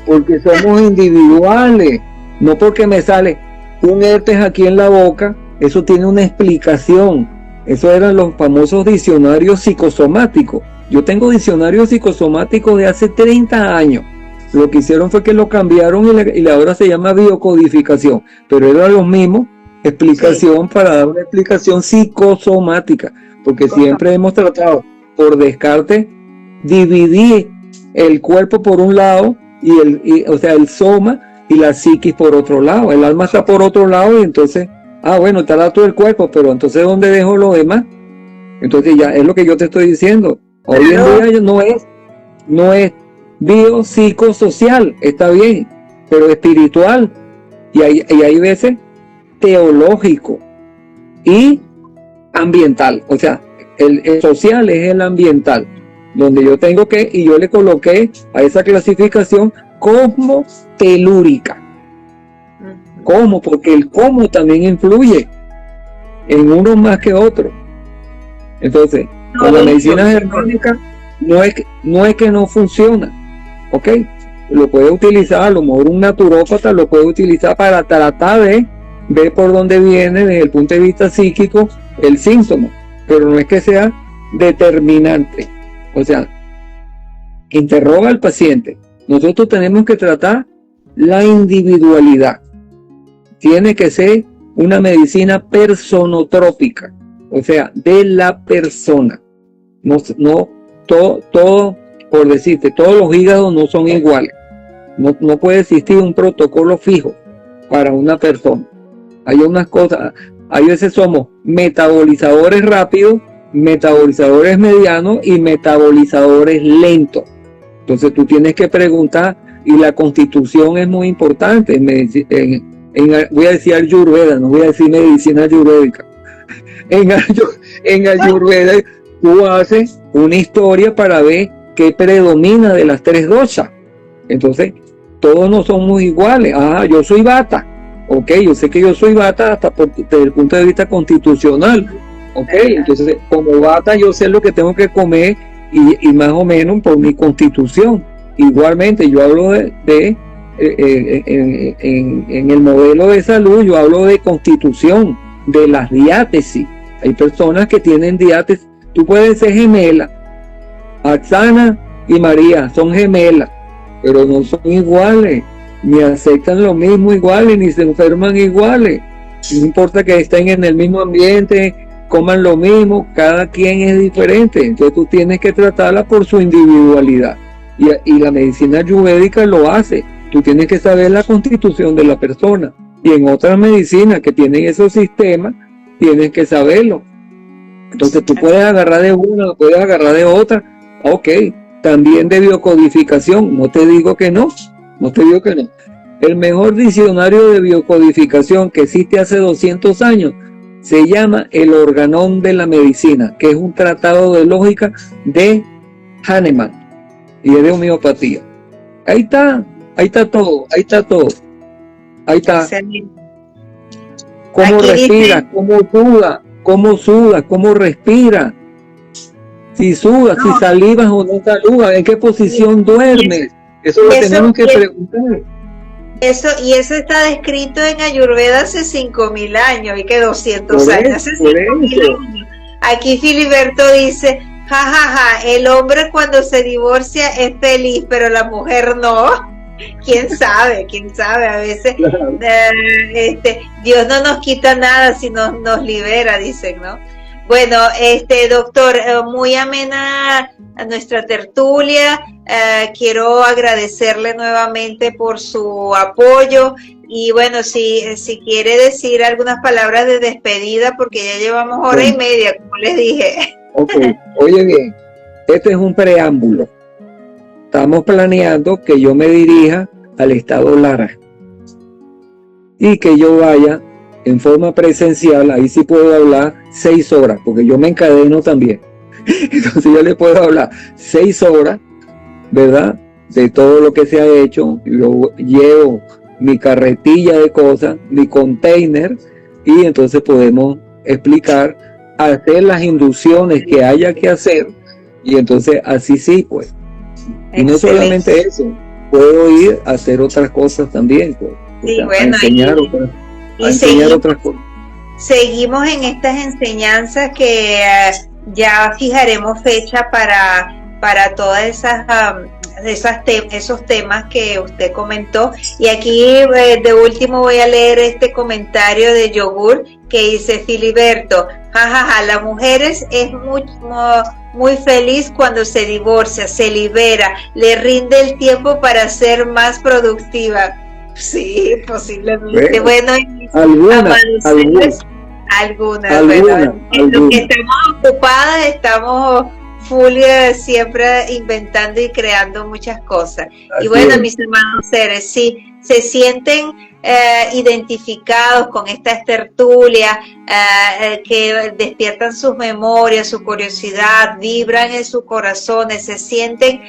D: porque somos individuales, no porque me sale un herpes aquí en la boca, eso tiene una explicación. Eso eran los famosos diccionarios psicosomáticos. Yo tengo diccionarios psicosomáticos de hace 30 años. Lo que hicieron fue que lo cambiaron y ahora se llama biocodificación, pero era lo mismo, explicación, para dar una explicación psicosomática, porque siempre hemos tratado, por descarte, dividir el cuerpo por un lado o sea, el soma y la psiquis por otro lado. El alma está por otro lado y entonces, bueno, está todo el cuerpo, pero entonces ¿dónde dejo lo demás? Entonces ya es lo que yo te estoy diciendo. Hoy en día no es biopsicosocial, está bien, pero espiritual, y hay veces teológico y ambiental. O sea, el social es el ambiental, donde yo tengo y yo le coloqué a esa clasificación como telúrica. ¿Cómo? Porque el cómo también influye en uno más que otro. Entonces, con la medicina germánica no es que no funciona, ¿ok? Lo puede utilizar, a lo mejor un naturópata lo puede utilizar para tratar de ver por dónde viene desde el punto de vista psíquico el síntoma, pero no es que sea determinante. O sea, interroga al paciente. Nosotros tenemos que tratar la individualidad. Tiene que ser una medicina personotrópica, o sea, de la persona. No todo, por decirte, todos los hígados no son iguales. No puede existir un protocolo fijo para una persona. Hay unas cosas, hay veces somos metabolizadores rápidos, metabolizadores medianos y metabolizadores lentos. Entonces tú tienes que preguntar, y la constitución es muy importante voy a decir Ayurveda, no voy a decir medicina ayurvédica. En Ayurveda tú haces una historia para ver qué predomina de las 3 doshas. Entonces, todos no somos iguales. Yo soy Vata. Ok, yo sé que yo soy Vata hasta desde el punto de vista constitucional. Ok, entonces como Vata yo sé lo que tengo que comer y más o menos por mi constitución. Igualmente yo hablo en el modelo de salud, yo hablo de constitución, de las diátesis. Hay personas que tienen diátesis. Tú puedes ser gemela. Aksana y María son gemelas, pero no son iguales, ni aceptan lo mismo iguales, ni se enferman iguales. No importa que estén en el mismo ambiente, coman lo mismo, cada quien es diferente. Entonces tú tienes que tratarla por su individualidad. Y la medicina ayurvédica lo hace. Tú tienes que saber la constitución de la persona. Y en otras medicinas que tienen esos sistemas, tienes que saberlo. Entonces tú puedes agarrar de una, puedes agarrar de otra. Ok, también de biocodificación. No te digo que no. No te digo que no. El mejor diccionario de biocodificación que existe hace 200 años se llama El Organón de la Medicina, que es un tratado de lógica de Hahnemann y es de homeopatía. Ahí está todo, ahí está todo. Ahí está. Cómo respira, cómo suda, cómo respira. Si sudas, si salivas o no salivas, en qué posición duermes. Eso lo tenemos que preguntar.
C: Eso está descrito en Ayurveda hace 5.000 años y que 200 años. Hace 5.000 años. Aquí Filiberto dice, el hombre cuando se divorcia es feliz, pero la mujer no. ¿Quién sabe? A veces Dios no nos quita nada, sino nos libera, dicen, ¿no? Bueno, doctor, muy amena a nuestra tertulia. Quiero agradecerle nuevamente por su apoyo y bueno, si quiere decir algunas palabras de despedida, porque ya llevamos hora y media, como les dije.
D: Ok, oye bien, este es un preámbulo. Estamos planeando que yo me dirija al estado Lara y que yo vaya en forma presencial. Ahí sí puedo hablar 6 horas, porque yo me encadeno también. Entonces yo le puedo hablar 6 horas, ¿verdad? De todo lo que se ha hecho. Yo llevo mi carretilla de cosas, mi container, y entonces podemos explicar, hacer las inducciones que haya que hacer, y entonces así sí, pues. Y no solamente eso, puedo ir a hacer otras cosas también, pues,
C: sí,
D: a
C: bueno,
D: enseñar otras cosas. Seguimos
C: en estas enseñanzas que ya fijaremos fecha para todas esos temas que usted comentó. Y aquí de último voy a leer este comentario de Yogur que dice Filiberto, la mujer es muy feliz cuando se divorcia, se libera, le rinde el tiempo para ser más productiva. Sí, posiblemente. Bueno,
D: algunas.
C: Lo que estamos ocupadas, estamos full siempre inventando y creando muchas cosas. Así y bueno, mis hermanos seres, sí, se sienten identificados con estas tertulias que despiertan sus memorias, su curiosidad, vibran en sus corazones, se sienten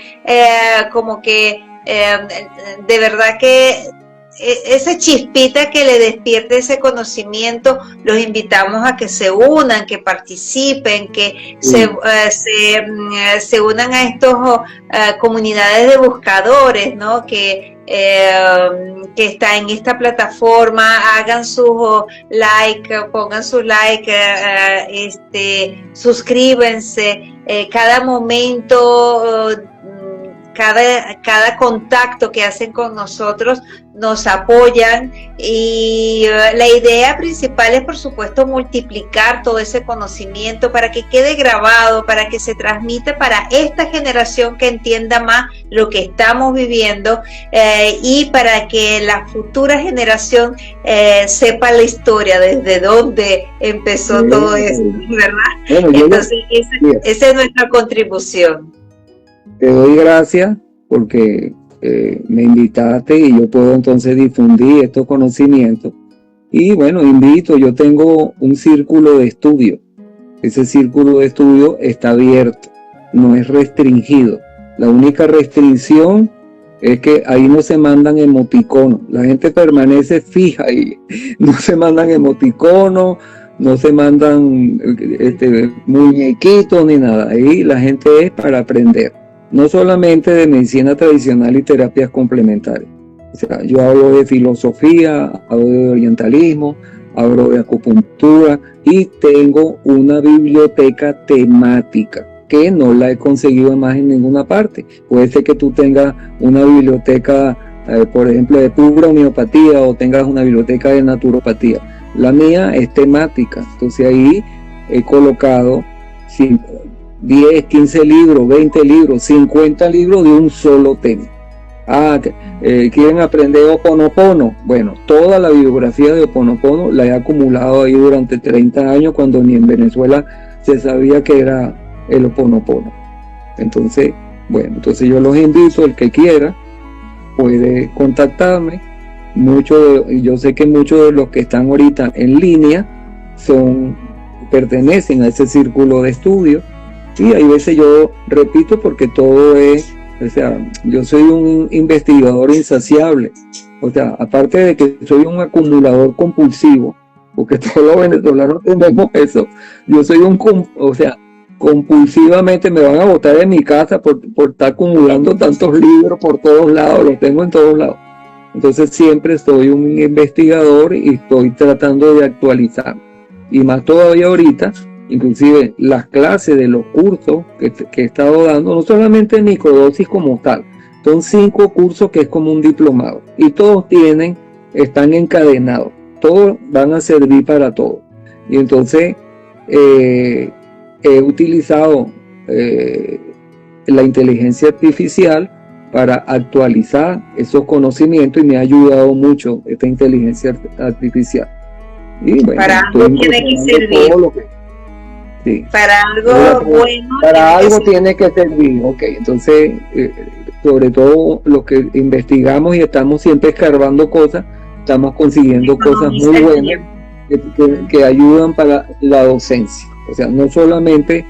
C: como que de verdad que esa chispita que le despierte ese conocimiento, los invitamos a que se unan, que participen, que se unan a estos comunidades de buscadores, ¿no? Que está en esta plataforma, hagan sus like, pongan su like, suscríbanse, cada momento, cada contacto que hacen con nosotros nos apoyan y la idea principal es, por supuesto, multiplicar todo ese conocimiento para que quede grabado, para que se transmita para esta generación que entienda más lo que estamos viviendo y para que la futura generación sepa la historia, desde dónde empezó todo eso, ¿verdad? Bueno, entonces esa es nuestra contribución.
D: Te doy gracias porque me invitaste y yo puedo entonces difundir estos conocimientos. Y bueno, yo tengo un círculo de estudio. Ese círculo de estudio está abierto, no es restringido. La única restricción es que ahí no se mandan emoticonos. La gente permanece fija y no se mandan emoticonos, no se mandan muñequitos ni nada. Ahí la gente es para aprender. No solamente de medicina tradicional y terapias complementarias. O sea, yo hablo de filosofía, hablo de orientalismo, hablo de acupuntura y tengo una biblioteca temática que no la he conseguido más en ninguna parte. Puede ser que tú tengas una biblioteca, por ejemplo, de pura homeopatía o tengas una biblioteca de naturopatía. La mía es temática, entonces ahí he colocado 10, 15 libros, 20 libros, 50 libros de un solo tema. ¿Quieren aprender Ho'oponopono? Bueno, toda la bibliografía de Ho'oponopono la he acumulado ahí durante 30 años cuando ni en Venezuela se sabía que era el Ho'oponopono. Entonces yo los invito, el que quiera puede contactarme. Yo sé que muchos de los que están ahorita en línea pertenecen a ese círculo de estudio y hay veces yo repito porque todo es, o sea, yo soy un investigador insaciable, o sea, aparte de que soy un acumulador compulsivo, porque todos los venezolanos tenemos eso, yo soy compulsivamente me van a botar de mi casa por estar acumulando tantos libros por todos lados, los tengo en todos lados. Entonces siempre soy un investigador y estoy tratando de actualizar. Y más todavía ahorita, inclusive las clases de los cursos que he estado dando, no solamente microdosis como tal, son 5 cursos que es como un diplomado. Y todos están encadenados, todos van a servir para todo. Y entonces he utilizado la inteligencia artificial para actualizar esos conocimientos y me ha ayudado mucho esta inteligencia artificial. Y bueno,
C: para algo tiene que servir.
D: Sí.
C: Para algo bueno.
D: Para algo tiene que servir. Ok, entonces, sobre todo lo que investigamos y estamos siempre escarbando cosas, estamos consiguiendo cosas muy buenas que ayudan para la docencia. O sea, no solamente